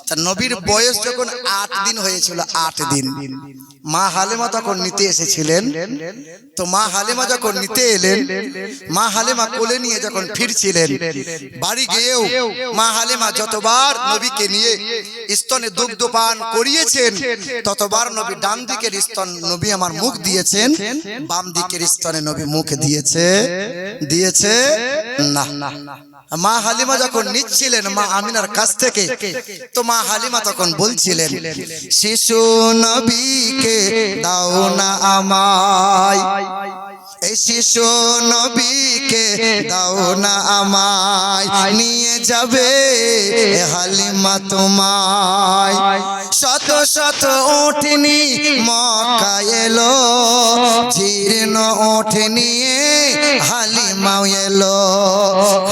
তা নবীর বয়স যখন 8 দিন হয়েছিল, 8 দিন, মা হালিমা তখন নিতে এসেছিলেন। তো মা হালিমা যখন নিতে এলেন, মা হালিমা কোলে নিয়ে যখন ফিরছিলেন, বাড়ি গিয়েও মা হালিমা যতবার নবীকে নিয়ে স্তনে দুগ্ধ পান করিয়েছেন, ততবার নবী ডান দিকের স্তন নবী আমার মুখ দিয়েছেন, বাম দিকের স্তনে নবী মুখ দিয়েছে না। মা হালিমা যখন নিচ্ছিলেন মা আমিনার কাছ থেকে, তো মা হালিমা তখন বলছিলেন, শিশু নবীকে দাও না আমায়, এই শিশু নবীকে দাও না আমায়, নিয়ে যাবে হালিমা তোমায়। শত শত উঠনি মক্কা এলো, জীর্ণ উঠ নিয়ে হালিমা এলো,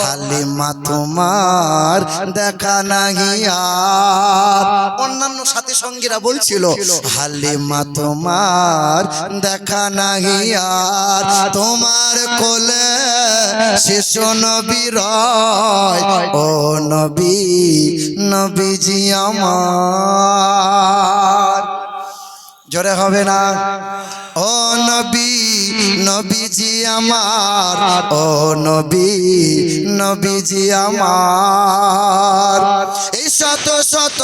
হালিমা তোমার দেখা নাহি আর। অন্যান্য সাথী সঙ্গীরা বলছিল, হালিমা তোমার দেখা নাহি আর, তোমার কোলে শিশু নবী রয়, ও নবী নবীজি আমার। জোরে হবে না? ও নবী নবীজি আমার, ও নবী নবীজি আমার। এই শত শত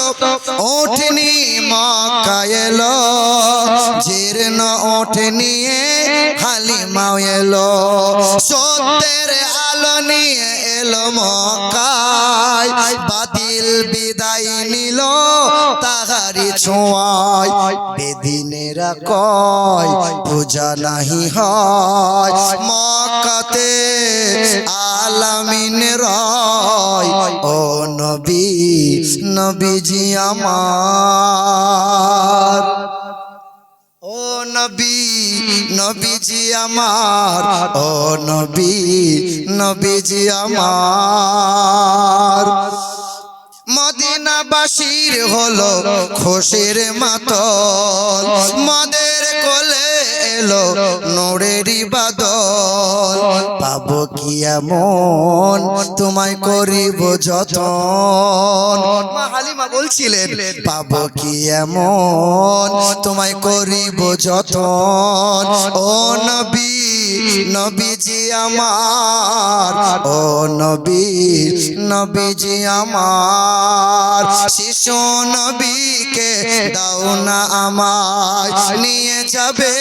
উঠনি মক্কা এলো, জীর্ণ উঠ নিয়ে হালিমা এলো, সত্যের আলো নিয়ে এলো মক্কায়, বাতিল বিদায় নিল তাহারি ছোঁয়ায়। বেদিনেরা কয় পূজা নাহি হয়, মক্কাতে আলামিন রয়, ও নবী নবীজি আমার। ও নবী নবীজি আমার, ও নবী নবীজি আমার। মদিনাবাসীর হলো খুশির মাতল, মদের কোলে এলো নূরেরই বাদল, পাবো কি এমন তোমায় করিব যতন। মা হালিমা বলছিলেন, পাবো কি এমন তোমায় করিব যতন, ও নবী নবীজি আমার, ও নবী নবীজি আমার শিশু নবীকে দাও না আমায় নিয়ে যাবে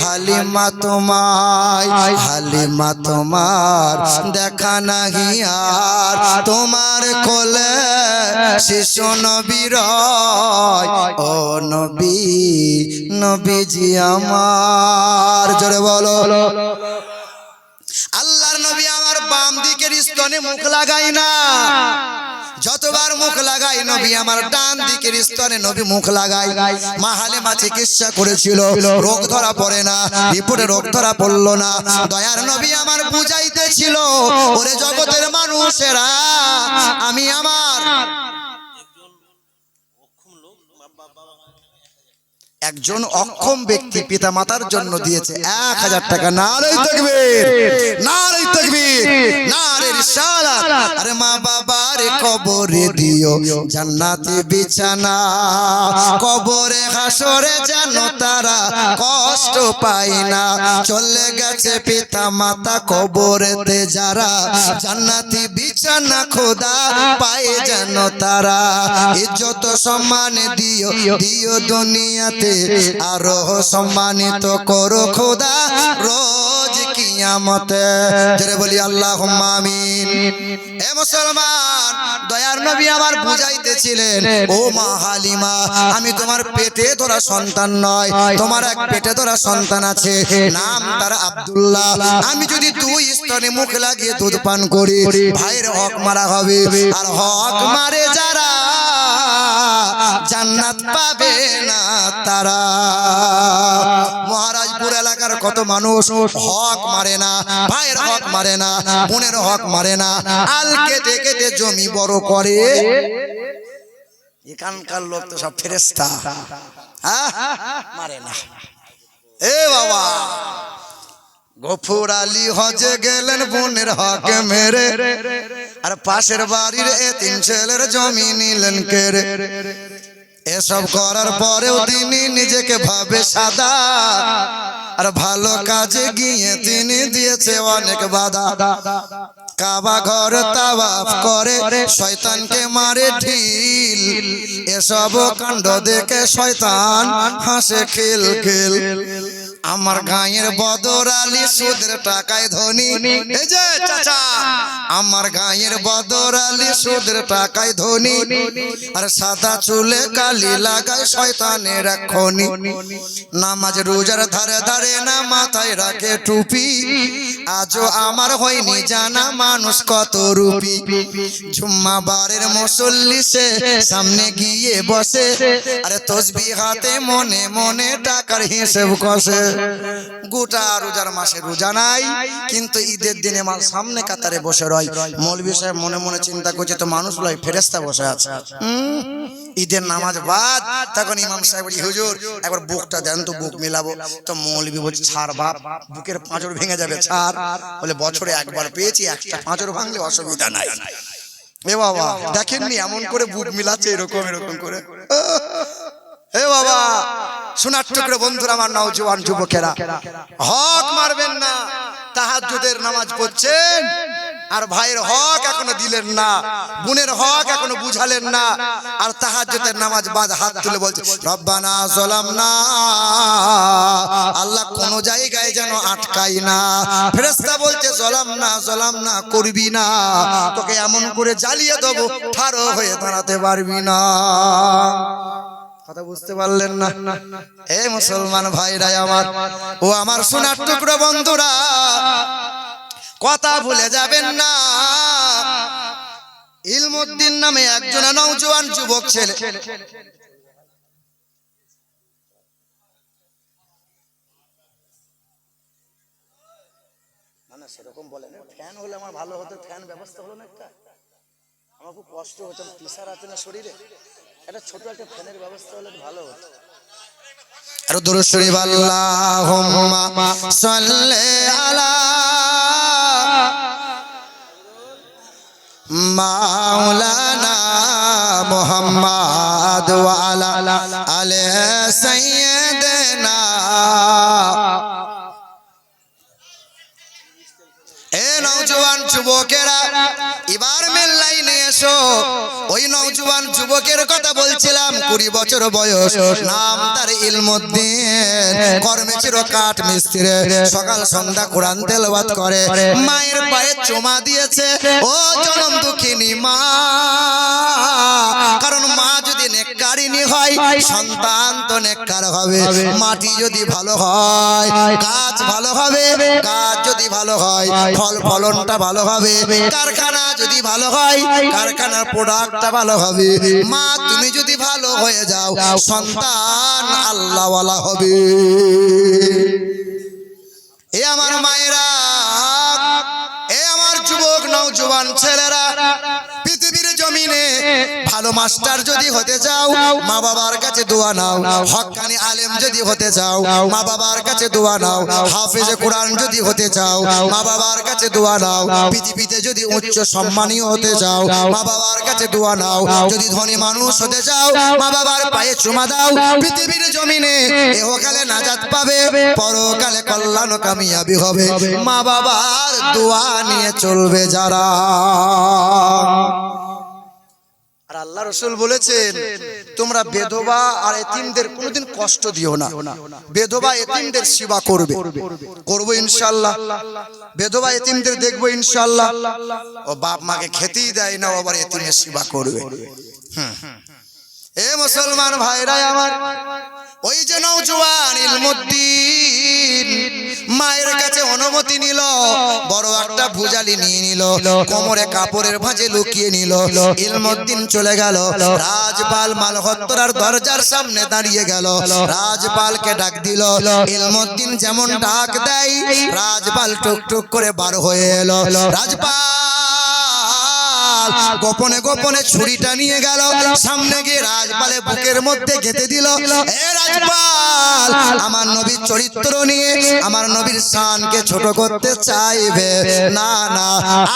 হালিমা তোমায় হালিমা তোমার দেখা নাহি আর তোমার কোলে শিশু নবী রয় ও নবী নবীজি আমার জোরে বলো আল্লাহর নবী আমার বাম দিকের স্তনে মুখ লাগাই না যতবার মুখ লাগাই নবী আমার ডান দিকের স্তনে নবী মুখ লাগাই মা হালিমা চিকিৎসা করেছিল রোগ ধরা পড়ে না রিপোর্টে রোগ ধরা পড়লো না দয়ার নবী আমার বুঝাইতেছিল ওরে জগতের মানুষেরা আমি আমার একজন অক্ষম ব্যক্তি পিতা মাতার জন্য দিয়েছে 1000 টাকা নারে তাকবীর নারে তাকবীর নারে রিসালাত আরে মা বাবার কবরে দিও জান্নাতে বিছানা কবরে হাসরে যেন তারা কষ্ট পায় না চলে গেছে পিতা মাতা কবরেতে যারা জান্নাতি বিছানা খোদা পায় যেন তারা ইজ্জত সম্মান দিও দিও দুনিয়াতে আরো সম্মানিত করো খোদা রোজ কিয়ামতে জোরে বলি আল্লাহুম্মা আমিন এ মুসলমান দয়ার নবী আবার বুঝাইতেছিলেন ও মা হালিমা আমি তোমার পেটে ধরা সন্তান নয় তোমার এক পেটে ধরা সন্তান আছে নাম তার আব্দুল্লাহ আমি যদি দুই স্তনে মুখ লাগিয়ে দুধ পান করি ভাইয়ের হক মারা হবে আর হক মারে যারা জান্নাত পাবে না তারা মহারাজপুর এলাকার কত মানুষ হক মারে না ভাইয়ের হক মারে না বোনের হক মারে না আল কেটে কেটে জমি বড় করে এখানকার লোক তো সব ফেরেশতা মারে না এ বাবা গফুর আলী হজে গেলেন বোনের হক মেরে আর পাশের বাড়ির এতিম ছেলের জমি নিলেন কেড়ে এসব করার পরেও তিনি নিজেকে ভাবে সাদা আর ভালো কাজে গিয়ে তিনি দিয়েছে অনেক বাধা কাবা ঘর তাওয়াফ করে শয়তানকে মারে ঢিল এসব কাণ্ড দেখে শয়তান হাসে খিল খিল আমার গায়ের বদর আলী সুদের টাকায় ধনী এই যে চাচা আমার গায়ের বদর আলী সুদের টাকায় ধনী আর সাদা চুলে কালি লাগায় শয়তানের এখনি নামাজ রোজার ধারে ধারে না মাথায় রাখে টুপি আজও আমার হয়নি জানা মানুষ কত রূপী জুম্মা বারের মুসল্লি সে সামনে গিয়ে বসে আরে তসবিহ হাতে মনে মনে টাকার হিসেব কষে গোটা রোজার মাসে রোজা নাই কিন্তু ঈদের দিনে মাল সামনে কাতারে বসে রয় মৌলভী সাহেব মনে মনে চিন্তা করছে তো মানুষ লয় ফেরেশতা বসে আছে ঈদের নামাজ বাদ তখন ইমাম সাহেব বলি হুজুর একবার বুকটা দেন তো বুক মিলাবো তো মৌলভী বলছে ছাড় বাপ বুকের পাঁজর ভেঙে যাবে ছাড় বলে বছরে একবার পেয়েছি একটা পাঁজর ভাঙলে অসুবিধা নাই এ বাবা দেখেননি এমন করে বুক মিলাচ্ছে এরকম এরকম করে হে বাবা শোনার টুকরো বন্ধুরা আমার নওজোয়ান যুবকেরা হক মারবেন না তাহাজ্জুদের নামাজ পড়ছেন আর ভাইয়ের হক এখনো দিলেন না বোনের হক এখনো বুঝালেন না আর তাহাজ্জুদের নামাজ বাদ হাত তুলে বলছে রব্বানা যালামনা আল্লাহ কোন জায়গায় যেন আটকাই না ফেরেশতা বলছে যালামনা করবি না তোকে এমন করে জ্বালিয়ে দেব ঠাড়ো হয়ে দাঁড়াতে পারবি না কথা বুঝতে পারলেন না এ মুসলমান ভাইরা আমার ও আমার সোনার টুকরো বন্ধুরা কথা ভুলে যাবেন না ইলমুদ্দিন নামে একজন নওজোয়ান যুবক ছেলে না সেরকম বলেন ফ্যান হলে আমার ভালো হতো ফ্যান ব্যবস্থা হলো না একটা আমার খুব কষ্ট হতো প্রেসার আছে না শরীরে একটা ছোট একটা ফ্যানের ব্যবস্থা হলে ভালো হতো আর দুরূদ শরীফ আল্লাহুম্মা সাল্লি আলা মাওলানা মুহাম্মদ ওয়া আলা আলি সাইয়্যিদিনা এ নওজোয়ান যুবকেরা এবার মেল লাইনে এসো। ওই নওজোয়ান যুবকের কথা বলছিলাম, 20 বছর বয়স, নাম তার ইলমুদ্দিন, কর্মে ছিল কাঠ মিস্ত্রি, সকাল সন্ধ্যা কোরআন তেলাওয়াত করে, মায়ের পায়ে চুমা দিয়েছে। ও জনম দুঃখিনী মা, কারণ মা যদি নেককারিনী হয় সন্তান তো নেককার হবে। মাটি যদি ভালো হয় গাছ ভালো হবে, গাছ যদি ভালো হয় ফল ফলনটা ভালো হবে, কারখানা যদি ভালো হয় কারখানার প্রোডাক্টটা ভালো হবে। মা তুমি যদি ভালো হয়ে যাও সন্তান আল্লাহওয়ালা হবে। এ আমার মায়েরা, এ আমার যুবক নওজোয়ান ছেলেরা, পৃথিবীর জমিনে ভালো মাস্টার যদি হতে চাও মা বাবার কাছে দোয়া নাও, হক্কানি আলেম যদি হতে চাও মা বাবার কাছে দোয়া নাও, হাফেজে কোরআন যদি হতে চাও মা বাবার কাছে দোয়া নাও, পৃথিবীতে যদি উচ্চ সম্মানীয় হতে চাও মা বাবার কাছে দোয়া নাও, যদি ধনী মানুষ হতে চাও মা বাবার পায়ে চুমা দাও। পৃথিবীর জমিনে ইহকালে নাজাত পাবে, পরকালে কল্যাণ কামিয়াবি হবে মা বাবার দোয়া নিয়ে চলবে যারা। আর আল্লাহ রাসূল বলেছেন তোমরা বিধবা আর এতিমদের কোনোদিন কষ্ট দিও না। বিধবা এতিমদের সেবা করবে, করব ইনশাআল্লাহ। বিধবা এতিমদের দেখবো ইনশাআল্লাহ। ও বাপ মাকে খেতেই দেয় না, আবার এতিমের সেবা করবে। এ মুসলমান ভাইরা আমার, ওই যে নওজোয়ান ইলমুদ্দিন মায়ের কাছে অনুমতি নিল, বড় একটা ভুজালি নিয়ে নিল, কোমরে কাপড়ের ভাঁজে লুকিয়ে নিল। ইলমুদ্দিন চলে গেল, রাজপাল মালহোত্রার দরজার সামনে দাঁড়িয়ে গেল, রাজপালকে ডাক দিল। ইলমুদ্দিন যেমন ডাক দেয় রাজপাল টুকটুক করে বার হয়ে এলো। রাজপাল গোপনে গোপনে ছুরিটা নিয়ে গেল, সামনে গিয়ে রাজপালের বুকের মধ্যে গেঁথে দিল। এ রাজপাল আমার নবীর চরিত্র নিয়ে আমার নবীর শানকে ছোট করতে চাইবে না, না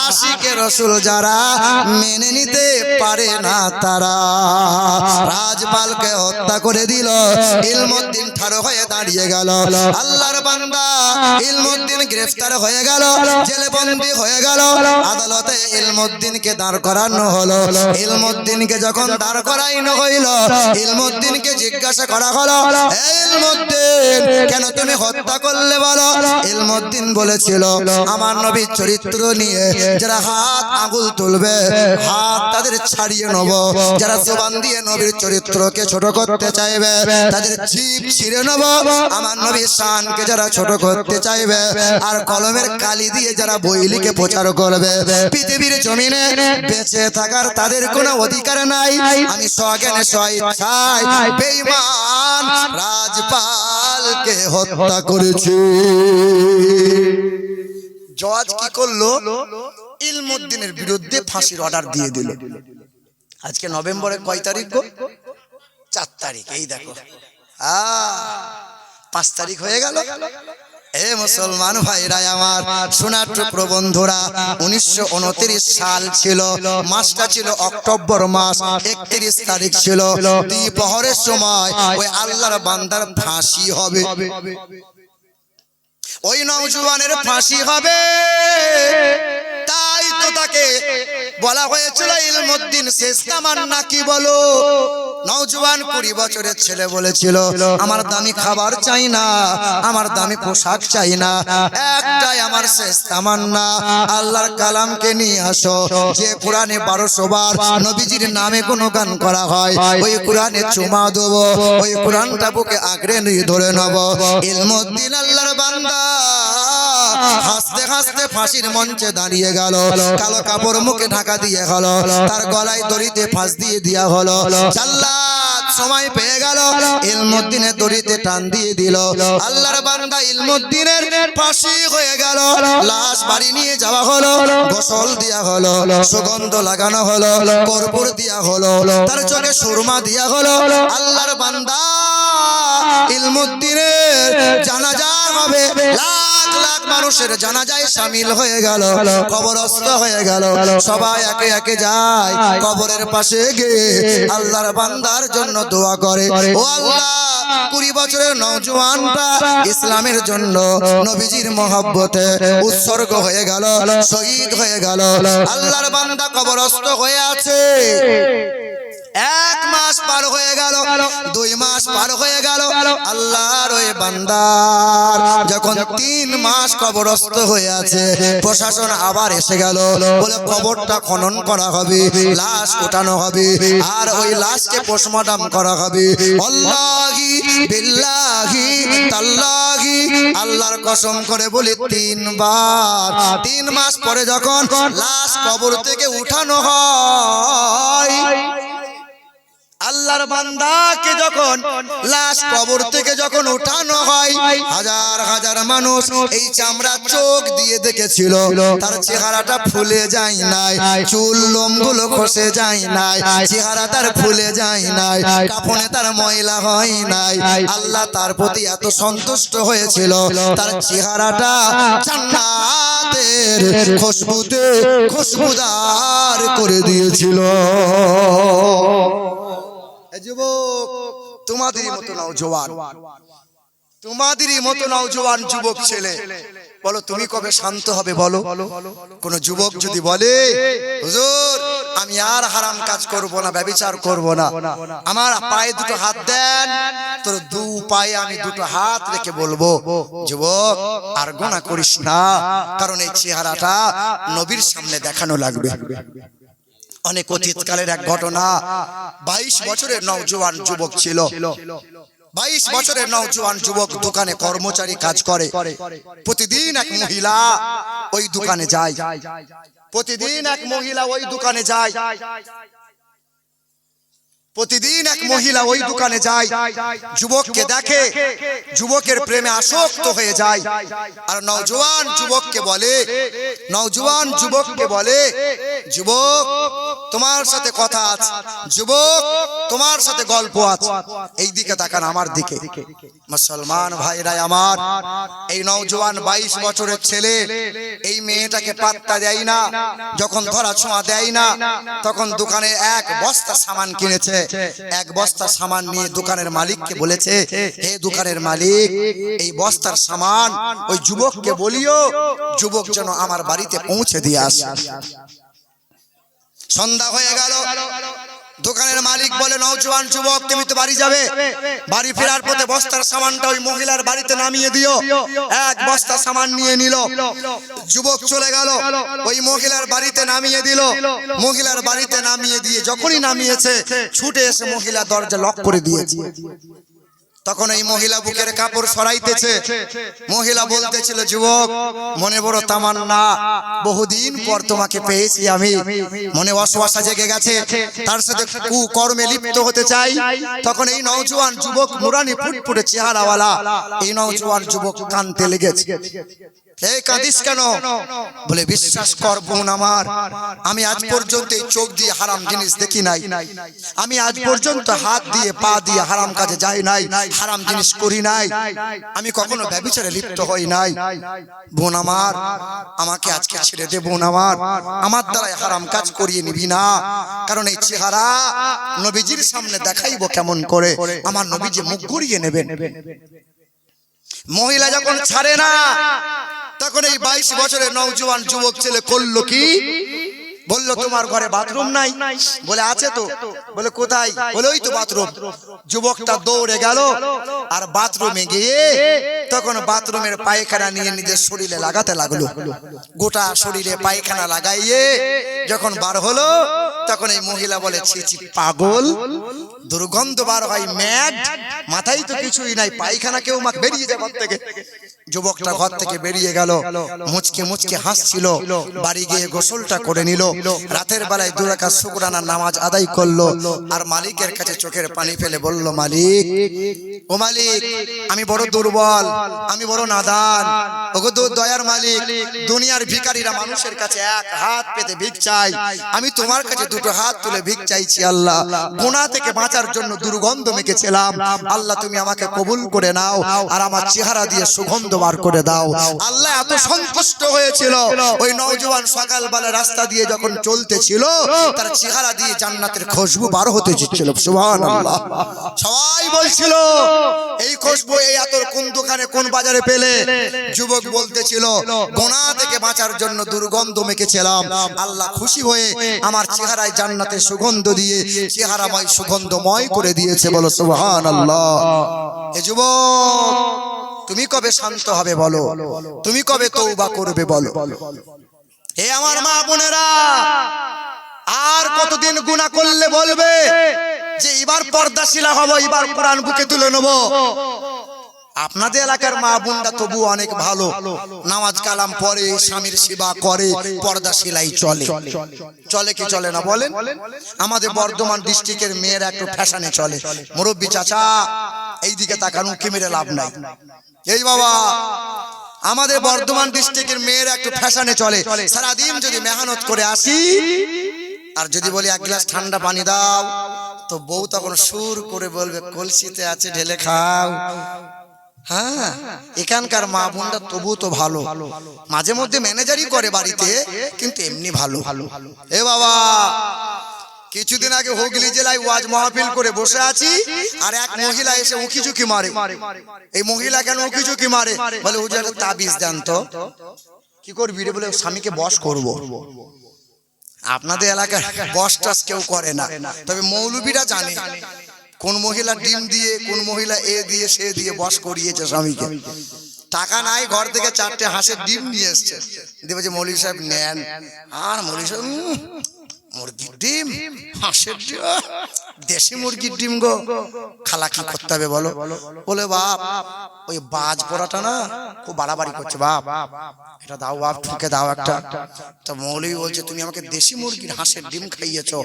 আশিকে রাসূল যারা মেনে নিতে পারে না তারা। রাজপালকে হত্যা করে দিল। ইলমুদ্দিন ঠাড়ো হয়ে দাঁড়িয়ে গেল। আল্লাহর বান্দা ইলমুদ্দিন গ্রেফতার হয়ে গেল, জেলে বন্দী হয়ে গেল। আদালতে ইলমুদ্দিনকে দাঁড় করানো হলো। ইলমুদ্দিনকে যখন দাঁড় করানো হইল, ইলমুদ্দিনকে জিজ্ঞাসা করা হলো, ইলমুদ্দিন কেন তুমি হত্যা করলে বলো? ইলমুদ্দিন বলেছিল আমার নবীর চরিত্র নিয়ে যারা হাত আঙ্গুল তুলবে হাত তাদের ছাড়িয়ে নেব, যারা জবান দিয়ে নবীর চরিত্রকে ছোট করতে চাইবে তাদের জিভ ছিঁড়ে নেব, আমার নবীর শানকে যারা ছোট করতে চাইবে আর কলমের কালি দিয়ে যারা বই লিখে প্রচার করবে পৃথিবীর জমিনে বেঁচে থাকার তাদের কোনো অধিকার নাই। আমি স্বজ্ঞানে স্বইচ্ছায় বেঈমান রাজপালকে হত্যা করেছি। জজ কি করলো? ইলমুদ্দিনের বিরুদ্ধে ফাঁসির অর্ডার দিয়ে দিল। আজকে নভেম্বরের কয় তারিখ গো? 4 তারিখ। এই দেখো 5 তারিখ হয়ে গেল। এ মুসলমান ভাইরা আমার, সোনার টুকরো বন্ধুরা, 1929 সাল ছিল, মাসটা ছিল অক্টোবর মাস, 31 তারিখ ছিল। দ্বিপ্রহরের সময় ওই আল্লাহর বান্দার ফাঁসি হবে। ওই নওজোয়ানের ফাঁসি হবে। তাই তো তাকে বলা হয়েছিল ইলমুদ্দিন শেষ তামান্না কি বলো? নওজোয়ান 20 বছরের ছেলে বলেছিল আমার দামি খাবার চাই না, আমার দামি পোশাক চাই না, একটাই আমার শেষ তামান্না আল্লাহর কালামকে নিয়ে আসো। যে কোরআনে 1200 বার নবীজির নামে গুণগান করা হয় ওই কোরআনে চুমা দেবো, ওই কোরআনটা বুকে আঁকড়ে নিয়ে ধরে নেব। ইলমুদ্দিন আল্লাহর বান্দা হাসতে হাসতে ফাঁসির মঞ্চে দাঁড়িয়ে গেল। কালো কাপড় মুখে ঢাকা দিয়ে গেল, তার গলায় দড়িতে ফাঁস দিয়ে দেওয়া হলো। জাল্লাদ সময় পেয়ে গেল, ইলমুদ্দিনের দড়িতে টান দিয়ে দিল। আল্লাহর বান্দা ইলমুদ্দিনের ফাঁসি হয়ে গেল। লাশ বাড়ি নিয়ে যাওয়া হলো, গোসল দেওয়া হলো, সুগন্ধ লাগানো হলো, কর্পূর দেওয়া হলো, তার চোখে সুরমা দেওয়া হলো। আল্লাহর বান্দা ইলমুদ্দিনের জানাজা হবে, লাখ লাখ মানুষের জানাজায় শামিল হয়ে গেল, কবরস্থ হয়ে গেল। সবাই একে একে যায় কবরের পাশে গিয়ে আল্লাহর বান্দার জন্য দোয়া করে। ও আল্লাহ, 20 বছরের নওজোয়ানটা ইসলামের জন্য নবীজির মহব্বতে উৎসর্গ হয়ে গেল, শহীদ হয়ে গেল। আল্লাহর বান্দা কবরস্থ হয়ে আছে। 1 মাস পার হয়ে গেল, 2 মাস পার হয়ে গেল। আল্লাহর ওই বান্দার যখন 3 মাস কবরস্থ হয়ে আছে, প্রশাসন আবার এসে গেল, বলে কবরটা খনন করা হবে, লাশ ওঠানো হবে, আর ওই লাশকে পোস্টমর্টম করা হবে। আল্লাহি বিল্লাহি তাল্লাহি, আল্লাহর কসম করে বলি 3 বার। 3 মাস পরে যখন লাশ কবর থেকে উঠানো হয়, আল্লাহর বান্দাকে যখন লাশ কবর থেকে যখন উঠানো হয়, হাজার হাজার মানুষ এই চামড়া চোখ দিয়ে দেখেছিল, তার চেহারাটা ফুলে যায় নাই, চুল লোমগুলো খসে যায় নাই, চেহারা তার ফুলে যায় নাই, কাফনে তার ময়লা হয় নাই। আল্লাহ তার প্রতি এত সন্তুষ্ট হয়েছিল, তার চেহারাটা জান্নাতের খুশবুতে খুশবুদার করে দিয়েছিল। যুবক, তোমাদেরই মতো নওজোয়ান, তোমাদেরই মতো নওজোয়ান যুবক ছেলে, বলো তুমি কবে শান্ত হবে? বলো। কোন যুবক যদি বলে হুজুর আমি আর হারাম কাজ করব না, ব্যভিচার করব না, আমার পায়ে 2 হাত দেন, তোর 2 পায়ে আমি 2 হাত রেখে বলবো, যুবক আর গুনাহ করিস না, কারণ এই চেহারাটা নবীর সামনে দেখানো লাগবে। অনেক অতীতকালের এক ঘটনা। 22 বছরের নওজোয়ান যুবক ছিল। 22 বছরের নওজোয়ান যুবক দোকানে কর্মচারী কাজ করে। প্রতিদিন এক মহিলা ওই দোকানে যায়, প্রতিদিন এক মহিলা ওই দোকানে যায়, প্রতিদিন এক মহিলা ওই দোকানে যায়, যুবককে দেখে, যুবকের প্রেমে আসক্ত হয়ে যায়। আর নওজোয়ান যুবককে বলে, নওজোয়ান যুবককে বলে, যুবক তোমার সাথে কথা আছে, যুবক তোমার সাথে গল্প আছে, এই দিকে তাকান, আমার দিকে। মুসলমান ভাইরা আমার, এই নওজোয়ান 22 বছরের ছেলে এই মেয়েটাকে পাত্তা দেয় না, যখন ধরা ছোঁয়া দেয় না, তখন দোকানে 1 বস্তা সামান কিনেছে। 1 বস্তা সামান নিয়ে দোকানের মালিককে বলেছে, হে দোকানের মালিক, এই বস্তার সামান ওই যুবককে বলিও, যুবক যেন আমার বাড়িতে পৌঁছে দিয়ে আসে। সন্ধ্যা হয়ে গেল, দোকানের মালিক বলে, নওজোয়ান যুবক তুমি তো বাড়ি যাবে, বাড়ি ফেরার পথে বস্তার সামানটা ওই মহিলার বাড়িতে নামিয়ে দিও। 1 বস্তা সামান নিয়ে নিল, যুবক চলে গেল, ওই মহিলার বাড়িতে নামিয়ে দিল। মহিলার বাড়িতে নামিয়ে দিয়ে যখনই নামিয়েছে, ছুটে এসে মহিলা দরজা লক করে দিয়েছে। তখন এই মহিলা বুকের কাপড় সরাইতেছে। মহিলা বলতেছিল, যুবক মনে বড় তামান্না, বহুদিন পর তোমাকে পেয়েছি আমি, মনে অশ্বাসা জেগে গেছে, তার সাথে কুকর্মে লিপ্ত হতে চাই। তখন এই নওজোয়ান যুবক নুরানি ফুটফুটে চেহারাওয়ালা এই নওজোয়ান যুবক কাঁদতে লেগেছে। এই কাঁদিস কেন? বলে, বিশ্বাস কর বোন আমার, আমি আজ পর্যন্ত এই চোখ দিয়ে হারাম জিনিস দেখি নাই, আমি আজ পর্যন্ত হাত দিয়ে পা দিয়ে হারাম কাজে যাই নাই, হারাম জিনিস করি নাই, আমি কখনো ব্যভিচারে লিপ্ত হই নাই। বোন আমার, আমাকে আজকে ছেড়ে দে বোন আমার, আমার দ্বারাই হারাম কাজ করিয়ে নিবি না, কারণ এই চেহারা নবীজির সামনে দেখাইবো কেমন করে, আমার নবীজি মুখ ঘুরিয়ে নেবেন। মহিলা যখন ছাড়ে না, তখন এই 22 বছরের নওজোয়ান যুবক ছেলে করলো কি, বললো তোমার ঘরে বাথরুম নাই? বলে আছে তো। বলে কোথায়? বলে ওই তো বাথরুম। যুবকটা দৌড়ে গেল আর বাথরুমে গিয়ে তখন বাথরুমের পায়খানা নিয়ে নিজের শরীরে লাগাতে লাগলো। গোটা শরীরে পায়খানা লাগাইয়ে যখন বার হলো, তখন এই মহিলা বলে, ছি ছি পাগল, দুর্গন্ধ বার হয়, ম্যাড, মাথায় তো কিছুই নাই, পায়খানা কেউ মাকে বেরিয়ে যায় ঘর থেকে। যুবকটা ঘর থেকে বেরিয়ে গেল, মুচকে মুচকে হাসছিল। বাড়ি গিয়ে গোসলটা করে নিল, রাতের বেলায় 2 রাকাত শুকরানার নামাজ আদায় করলো, আর মালিকের কাছে চোখের পানি ফেলে বলল, মালিক, ও মালিক, আমি বড় দুর্বল, আমি বড় নাদান। ওগো দয়ার মালিক, দুনিয়ার ভিখারিরা মানুষের কাছে 1 হাত পেতে ভিক চায়, আমি তোমার কাছে 2 হাত তুলে ভিক চাইছি। আল্লাহ, গুনাহ থেকে বাঁচার জন্য দুর্গন্ধ মেখেছিলাম, আল্লাহ তুমি আমাকে কবুল করে নাও, আর আমার চেহারা দিয়ে সুগন্ধ বার করে দাও। আল্লাহ এত সন্তুষ্ট হয়েছিল, ওই নওজোয়ান সকালবেলা রাস্তা দিয়ে যখন চলতেছিল, তার চেহারা দিয়ে জান্নাতের খুশবু বার হতে যাচ্ছিল। সুবহানাল্লাহ। সবাই বলছিল, এই খুশবু এই আতর কোন দোকানে কোন বাজারে পেলে? যুবক বলতেছিল, গুনাহ থেকে বাঁচার জন্য দুর্গন্ধ মেখেছিলাম, আল্লাহ খুশি হয়ে আমার চেহারায় জান্নাতের সুগন্ধ দিয়ে চেহারাময় সুগন্ধময় করে দিয়েছে। বলো সুবহানাল্লাহ। এ যুবক, তুমি কবে শান্ত হবে বলো? তুমি কবে তওবা করবে বলো? হে আমার মা বোনেরা, আর কতদিন গুনাহ করলে বলবে যে এবার পর্দাশীলা হব, এবার কোরআন বুকে তুলে নেব? আপনাদের এলাকার মা বোনরা তবু অনেক ভালো, নামাজ কালাম পড়ে, স্বামীর সেবা করে, পর্দাশীলাই চলে। চলে কি চলে না বলেন? আমাদের বর্ধমান ডিস্ট্রিক্টের মেয়েরা একটু ফ্যাশনে চলে। মুরব্বী চাচা, এইদিকে তাকান, উঁকি মেরে লাভ নাই। এই বাবা, আমাদের বর্ধমান ডিস্ট্রিক্টের মেয়েরা একটু ফ্যাশনে চলে। সারাদিন যদি মেহনত করে আসি, আর যদি বলি 1 গ্লাস ঠান্ডা পানি দাও, তো বউ তখন সুর করে বলবে, কলসিতে আছে, ঢেলে খাও। হ্যাঁ, এখানকার মা বোনরা তবু তো ভালো, মাঝে মধ্যে ম্যানেজারই করে বাড়িতে, কিন্তু এমনি ভালো। এ বাবা, কিছুদিন আগে হুগলি জেলায় ওয়াজ মাহফিল করে বসে আছি, আর এক মহিলা এসে উঁকিঝুঁকি মারে। এই মহিলা কেন উঁকিঝুঁকি মারে? বলে, হুজুর একটা তাবিজ দেন তো। কি করবি রে? বলে, স্বামীকে বশ করব। আপনাদের এলাকায় বশ টাস কেউ করে না, তবে মৌলবীরা জানে কোন মহিলা ডিম দিয়ে, কোন মহিলা এ দিয়ে সে দিয়ে বশ করিয়েছে স্বামীকে। টাকা নাই, ঘর থেকে 4টে হাঁসের ডিম নিয়ে এসছে, দেবে যে মৌলবী সাহেব নেন। আর মৌলবী সাহেব, মুরগির ডিম, হাঁসের ডিম, দেশি মুরগির ডিম গো, খালা কি করতে হবে বলো? বলে, বাপ, ওই বাজ পড়াটা না খুব বাড়াবাড়ি করছে, বাপ এটা দাও, বাপ ঠুকে দাও একটা। তো মৌলবী বলছে, তুমি আমাকে দেশি মুরগির হাঁসের ডিম খাইয়েছো,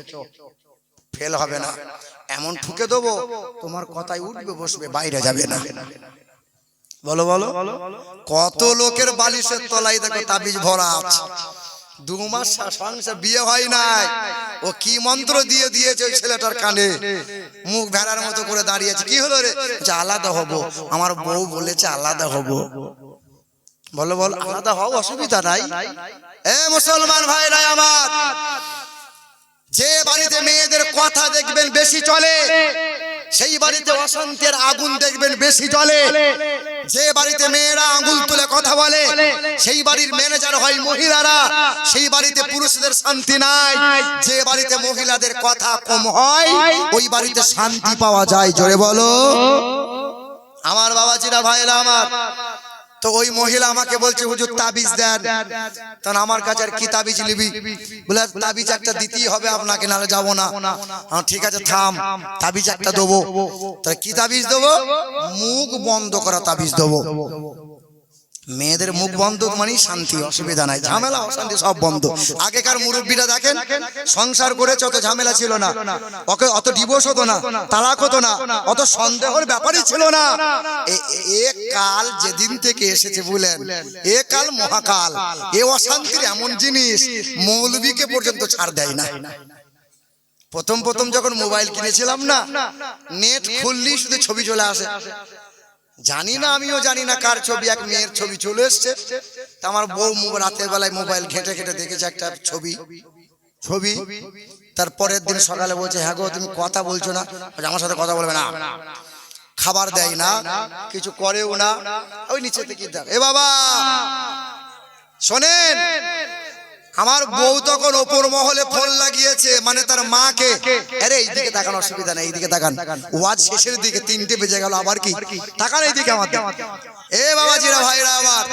ফেল হবে না, এমন ঠুকে দেবো তোমার কথাই উঠবে বসবে, বাইরে যাবে না। বলো বলো, কত লোকের বালিশের তলায় দেখো তাবিজ ভরা আছে। 2 মাস সংসার, বিয়ে হয় নাই, ও কি মন্ত্র দিয়ে দিয়েছে ওই ছেলেটার কানে, মুখ ভেড়ার মতো করে দাঁড়িয়েছে। কি হলো রে? যে আলাদা হব, আমার বউ বলেছে আলাদা হব। বলো বলো, আলাদা হও, অসুবিধা নাই। এ মুসলমান ভাইরা আমার, যে বাড়িতে মেয়েদের কথা দেখবেন বেশি চলে, সেই বাড়িতে অশান্তির আগুন দেখবেন বেশি জ্বলে। যে বাড়িতে মেয়েরা আঙ্গুল তুলে কথা বলে, সেই বাড়ির ম্যানেজার হয় মহিলারা, সেই বাড়িতে পুরুষদের শান্তি নাই। যে বাড়িতে মহিলাদের কথা কম হয়, ওই বাড়িতে শান্তি পাওয়া যায়। জোরে বলো আমার বাবাজিরা, ভাইরা আমার। তো ওই মহিলা আমাকে বলছে, হুজুর তাবিজ দেন। তখন আমার কাছে আর কি তাবিজ নিবি? বলে, তাবিজ একটা দিতেই হবে আপনাকে, নাহলে যাবো না। ঠিক আছে থাম, তাবিজ একটা দেবো। তাহলে কি তাবিজ দেবো? মুখ বন্ধ করা তাবিজ দেবো। মেয়েদের মুখ বন্ধ মানে শান্তি, অসুবিধা নাই, ঝামেলা অশান্তি সব বন্ধ। আগেকার মুরব্বীরা দেখেন, সংসার করেছে, অত ঝামেলা ছিল না, ওকে অত ডিভোর্স হতো না, তালাক হতো না, অত সন্দেহের ব্যাপারই ছিল না। এ কাল যেদিন থেকে এসেছে বলেন, এ কাল মহাকাল। এ অশান্তির এমন জিনিস, মৌলবীকে পর্যন্ত ছাড় দেয় না। প্রথম প্রথম যখন মোবাইল কিনেছিলাম না, নেট খুললেই শুধু ছবি চলে আসে। জানি না, আমিও জানি না কার ছবি, এক মেয়ের ছবি চলে এসছে। আমার বউ রাতের বেলায় মোবাইল ঘেটে ঘেটে দেখেছে একটা ছবি। তারপরের দিন সকালে বলছে, হ্যাঁ গো তুমি কথা বলছো না? আমার সাথে কথা বলবে না, খাবার দেয় না, কিছু করেও না, ওই নিচে থেকে দেখ। এ বাবা শোনেন, আমার বউ তখন ওপর মহলে ফোন লাগিয়েছে, মানে তার মাকে। আরে এইদিকে তাকান, অসুবিধা নেই, এইদিকে তাকান। ওয়াজ শেষের দিকে 3টে বেজে গেল, আবার কি তাকান এইদিকে। আমার এ বাবাজিরা ভাইরা আমার,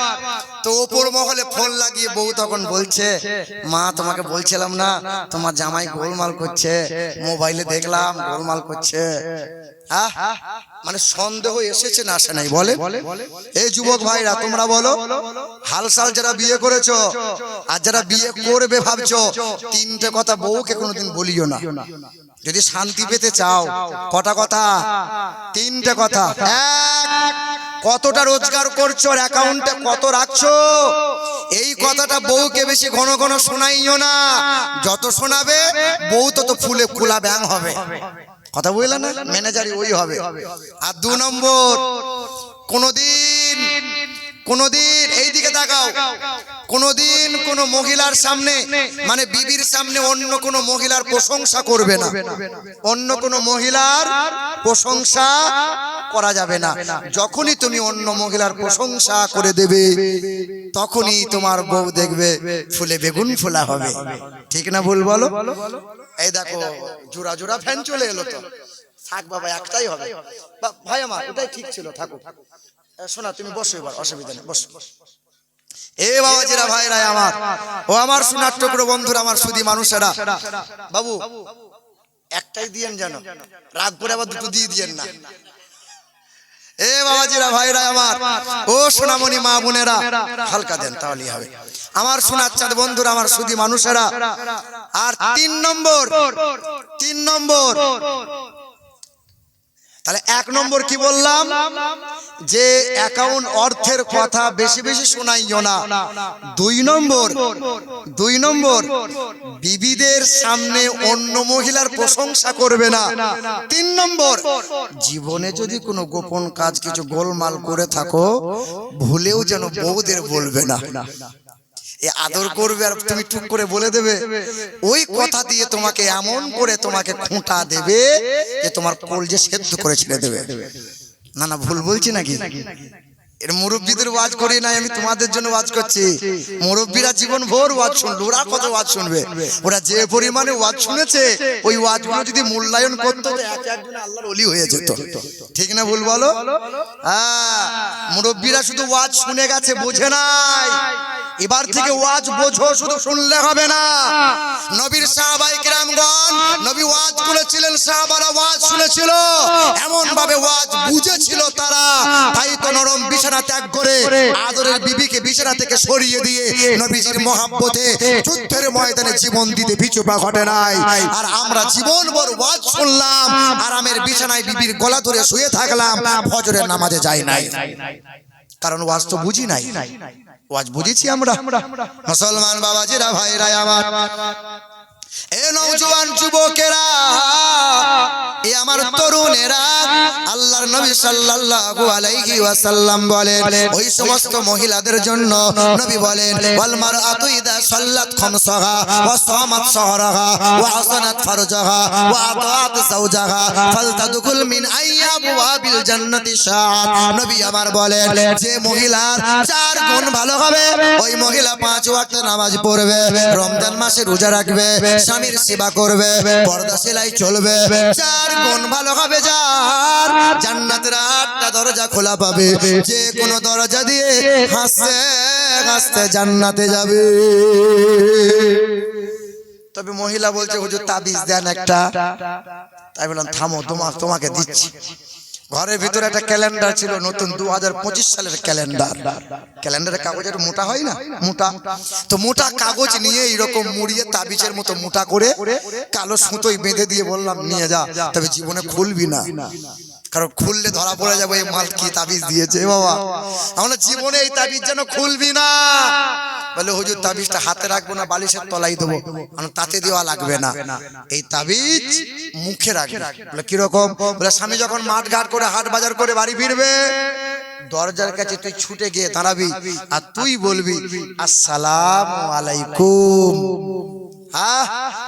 তো ওপর মহলে ফোন লাগিয়ে বউ তখন বলছে, মা তোমাকে বলছিলাম না তোমার জামাই গোলমাল করছে, মোবাইলে দেখলাম গোলমাল করছে। মানে সন্দেহ এসেছে না আসে নাই বলে? এই যুবক ভাইরা তোমরা বলো, হালসাল যারা বিয়ে করেছো আর যারা বিয়ে করবে ভাবছো, তিনটে কথা বউকে কোনোদিন বলিও না। যদি শান্তি পেতে চাও, কটা কথা? তিনটে কথা। এক, কতটা রোজগার করছো, অ্যাকাউন্টে কত রাখছো, এই কথাটা বউকে বেশি ঘন ঘন শোনাইও না। যত শোনাবে বউ তত ফুলে ফুলা ব্যাং হবে। কথা বললেন না, ম্যানেজারই ওই হবে। আর 2 নম্বর, কোনদিন এইদিকে তাকাও, কোনদিন কোন মহিলার সামনে মানে বিবির সামনে অন্য কোন মহিলার প্রশংসা করবে না। অন্য কোন মহিলার প্রশংসা করা যাবে না। যখনই তুমি অন্য মহিলার প্রশংসা করে দেবে, তখনই তোমার বউ দেখবে ফুলে বেগুন ফোলা হবে। ঠিক না ভুল বলো? এই দেখো জোড়া জোড়া ফ্যান চলে এলো। তো থাক বাবা, একটাই হবে। ভাই আমার ওটাই ঠিক ছিল, থাকো। শোনা তুমি বসো এবার, অসুবিধা নেই, বসো। এ বাবাজিরা ভাইরা আমার, ও আমার সোনার টুকরো বন্ধুরা, আমার সুধী মানুষেরা, বাবু একটাই দিয়েন, জানো রাগ করে আবার দুটো দিয়ে দিয়েন না। এ বাবাজিরা ভাইরা আমার, ও সোনামণি মা বোনেরা, হালকা দেন তাহলেই হবে। আমার সোনার চাঁদ বন্ধুরা, আমার সুধী মানুষেরা। আর 3 নম্বর, তাহলে 1 নম্বর কি বললাম? যে অ্যাকাউন্ট অর্থের কথা বেশি বেশি শোনাইও না। 2 নম্বর, বিবিদের সামনে অন্য মহিলার প্রশংসা করবে না। 3 নম্বর, জীবনে যদি কোনো গোপন কাজ কিছু গোলমাল করে থাকো, ভুলেও যেন বউদের বলবে না। আদর করবে আর তুমি টুক করে বলে দেবে, ওই কথা দিয়ে তোমাকে এমন করে তোমাকে খুঁটা দেবে যে তোমার কলজে সেদ্ধ করে ছেড়ে দেবে। না না, ভুল বলছি নাকি? এর মুরব্বীদের ওয়াজ করি নাই, আমি তোমাদের জন্য ওয়াজ করছি। মুরব্বীরা জীবন ভোর ওয়াজ শুনলো, ওরা কত ওয়াজ শুনবে? ওরা যে পরিমাণে ওয়াজ শুনেছে, ওই ওয়াজগুলো যদি মূল্যায়ন করতো তো একজন আল্লাহর ওলি হয়ে যেত। ঠিক না ভুল বলো? মুরব্বীরা শুধু ওয়াজ শুনে গেছে, বোঝে নাই। এবার থেকে ওয়াজ বোঝো, শুধু শুনলে হবে না। নবীর সাহাবায়ে কেরামগণ, নবী ওয়াজ করেছিলেন, সাহাবারা ওয়াজ শুনেছিল, এমন ভাবে ওয়াজ বুঝেছিল তারা। তাই তো নরম বিছানা ত্যাগ করে আদরের বিবিকে বিছানা থেকে সরিয়ে দিয়ে নবীজির মহব্বতে যুদ্ধের ময়দানে জীবন দিতে পিছুপা ঘটে নাই। আর আমরা জীবনভর ওয়াজ শুনলাম, আরামের বিছানায় বিবির গলা ধরে শুয়ে থাকলাম, ফজরের নামাজে যাই নাই। কারণ ওয়াজ তো বুঝি নাই। ওয়াজ বুঝেছি আমরা। মুসলমান বাবাজিরা ভাইরা আমার, এ নওজোয়ান যুবকেরা, এ আমার তরুণেরা, আল্লাহর নবী সাল্লাল্লাহু আলাইহি ওয়াসাল্লাম বলেন, ওই সমস্ত মহিলাদের জন্য নবী বলেন, ওয়াল মারআতু ইযা সাল্লাত খামসাহা ওয়া সামাত সাহরাহা ওয়া হাসানাত ফারজাহা ওয়া আতাআত যাওজাহা ফালতাদখুল মিন আইয়াবওয়াবিল জান্নাতি শাআত। নবী আমার বলেন, যে মহিলার 4 গুণ ভালো হবে, ওই মহিলা 5 ওয়াক্ত নামাজ পড়বে, রমজান মাসে রোজা রাখবে, স্বামীর সেবা করবে, পর্দা সেলাই চলবে, 4 গুণ ভালো হবে যার, জান্নাতের 8টা দরজা খোলা পাবে, যে কোনো দরজা দিয়ে হাসতে হাসতে জান্নাতে যাবে। তবে মহিলা বলছে, হুজুর তাবিজ দেন একটা। তাই বললাম থামো, তোমাকে দিচ্ছি। ঘরের ভিতরে একটা ক্যালেন্ডার ছিল, নতুন 2025 সালের ক্যালেন্ডার। ক্যালেন্ডারের কাগজ একটু মোটা হয় না, মোটা, তো মোটা কাগজ নিয়ে এইরকম মুড়িয়ে তাবিজের মতো মোটা করে কালো সুতোয় বেঁধে দিয়ে বললাম নিয়ে যা, তবে জীবনে খুলবি না, কারণ খুললে ধরা পড়ে যাবে এই মাল কি তাবিজ দিয়েছে। বাবা আমরা জীবনে এই তাবিজ যেন খুলবি না। বলে হুজুর তাবিজটা হাতে রাখবো না, বালিশের তলায় দেবো, তাতে দেওয়া লাগবে না, এই তাবিজ মুখে রাখবে। বলে কিরকম? বলে স্বামী যখন মাঠ ঘাট করে হাট বাজার করে বাড়ি ফিরবে, দরজার কাছে তুই ছুটে গিয়ে দাঁড়াবি আর তুই বলবি আসসালামু আলাইকুম।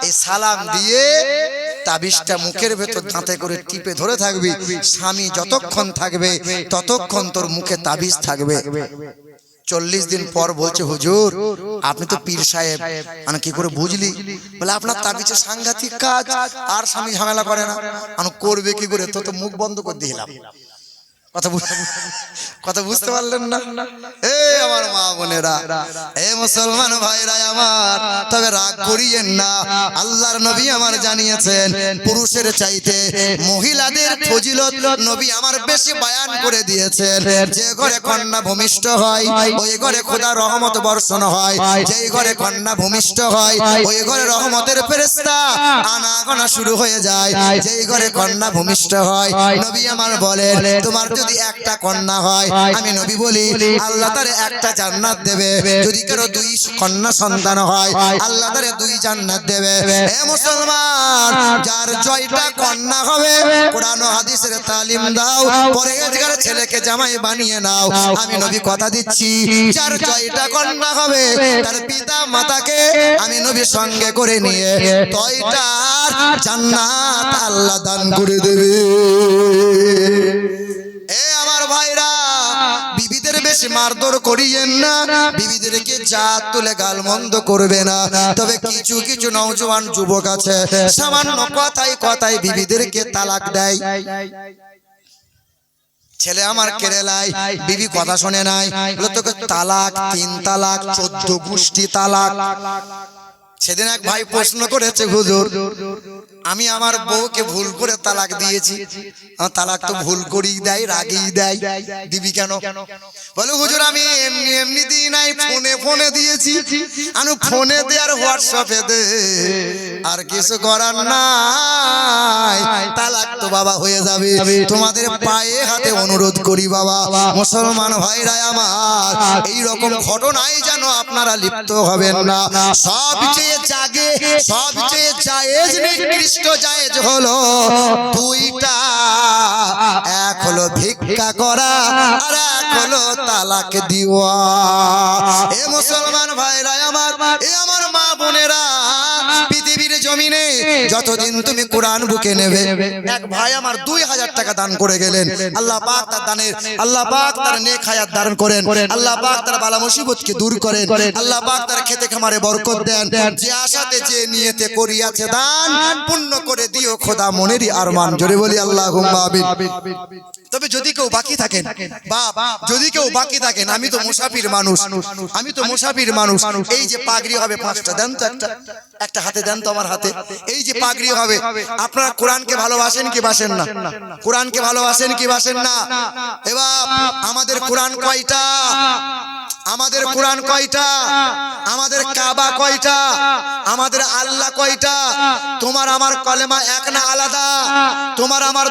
এই সালাম দিয়ে তাবিজটা মুখের ভেতর দাঁতে করে টিপে ধরে থাকবি। স্বামী যতক্ষণ থাকবে ততক্ষণ তোর মুখে তাবিজ থাকবে। 40 দিন পর বলছে, হুজুর আপনি তো পীর সাহেব, আমি কি করে বুঝলি? বলে আপনার তাবিজে সাংঘাতিক কাজ, আর স্বামী ঝামেলা করে না। আমি করবে কি করে? তো মুখ বন্ধ করে দিলাম। কথা বুঝতে পারলেন না? আমার মা বোনেরা, মুসলমান ভাইরা আমার, তবে রাগ করিয়েন না। আল্লাহর নবী আমার জানিয়েছেন পুরুষের চাইতে মহিলাদের ফজিলত নবী আমার বেশি বয়ান করে দিয়েছেন। যে ঘরে কন্যা ভূমিষ্ঠ হয় ওই ঘরে খোদার রহমত বর্ষণ হয়। যেই ঘরে কন্যা ভূমিষ্ঠ হয় ওই ঘরে রহমতের ফেরেশতা আনাগোনা শুরু হয়ে যায়। যেই ঘরে কন্যা ভূমিষ্ঠ হয় নবী আমার বলেন তোমার যদি একটা কন্যা হয় আমি নবী বলি আল্লাহ তারে একটা জান্নাত দেবে। যদি কারো দুই কন্যা সন্তান হয় আল্লাহ তারে দুই জান্নাত দেবে। হে মুসলমান, যার জয়টা কন্যা হবে কোরআন ও হাদিসের তালিম দাও, পরহেজগার ছেলেকে জামাই বানিয়ে নাও। আমি নবী কথা দিচ্ছি যার জয়টা কন্যা হবে তার পিতা মাতাকে আমি নবী সঙ্গে করে নিয়ে তয়টার জান্নাত আল্লাহ দান করে দেবে। আমার ভাইরা, বিবিদের বেশি মারধর করিয়েন না, বিবিদেরকে জাত তুলে গালমন্দ করবে না। তবে কিছু কিছু নওজোয়ান যুবক আছে সামান্য কথায় কথায় বিবিদেরকে তালাক দেয়। ছেলে আমার কেরালায় বিবি কথা শোনে নাই, বলে তোকে তালাক, 3 তালাক, 14 গোষ্ঠী তালাক। সেদিন এক ভাই প্রশ্ন করেছে, হুজুর আমি আমার বউকে ভুল করে তালাক দিয়েছি। তালাক তো ভুল করেই দেয়, রাগেই দেয়, দিবি কেন? বলে হুজুর আমি এমনি এমনি দিই নাই, ফোনে ফোনে দিয়েছি। আমি ফোনে দে আর হোয়াটসঅ্যাপে দে, আর কিছু করার নাই, তালাক তো বাবা হয়ে যাবে। তোমাদের পায়ে হাতে অনুরোধ করি বাবা, মুসলমান ভাইরা আমার, এই রকম ঘটনায় যেন আপনারা লিপ্ত হবেন না। সবচেয়ে জাগে, সবচেয়ে জায়েজ নিকৃষ্ট জায়েজ হলো দুইটা, এক হলো ভিক্ষা করা আর এক হলো তালাক দেওয়া। এ মুসলমান ভাইরা আমার, এ আমার মা বোনেরা, পৃথিবীর জমিনে যতদিন তুমি কোরআন বুকে নেবে। এক ভাই আমার 2000 টাকা দান করে গেলেন। আল্লাহ পাক তার দানের, আল্লাহ পাক তার নেক হায়াত দান করেন, আল্লাহ পাক তার বালা মুসিবতকে দূর করেন, আল্লাহ পাক তার খেতে খামারে বরকত দেন। যে আশাতে যে নিয়তে করিয়াছে দান, পূর্ণ করে দিও খোদা মনেরই আরমান। জোরে বলি আল্লাহুম্মা আমিন। তবে যদি কেউ বাকি থাকেন, বাপ যদি কেউ বাকি থাকেন, আমি তো মুসাফির মানুষ, আমি তো মুসাফির মানুষ। এই যে পাগড়ি হবে 5টা দেন তো, একটা হাতে দেন তো আমার হাতে। এই যে পাগড়ি হবে, আপনারা কোরআনকে ভালোবাসেন কি বাসেন না? কোরআনকে ভালোবাসেন কি বাসেন না? এবার আমাদের কোরআন কয়টা? আমাদের কোরআন কয়টা? আমাদের কাবা কয়টা? আমাদের আল্লাহ কয়টা? তোমার আমার কলেমা এক না আলাদা? তোমার আমার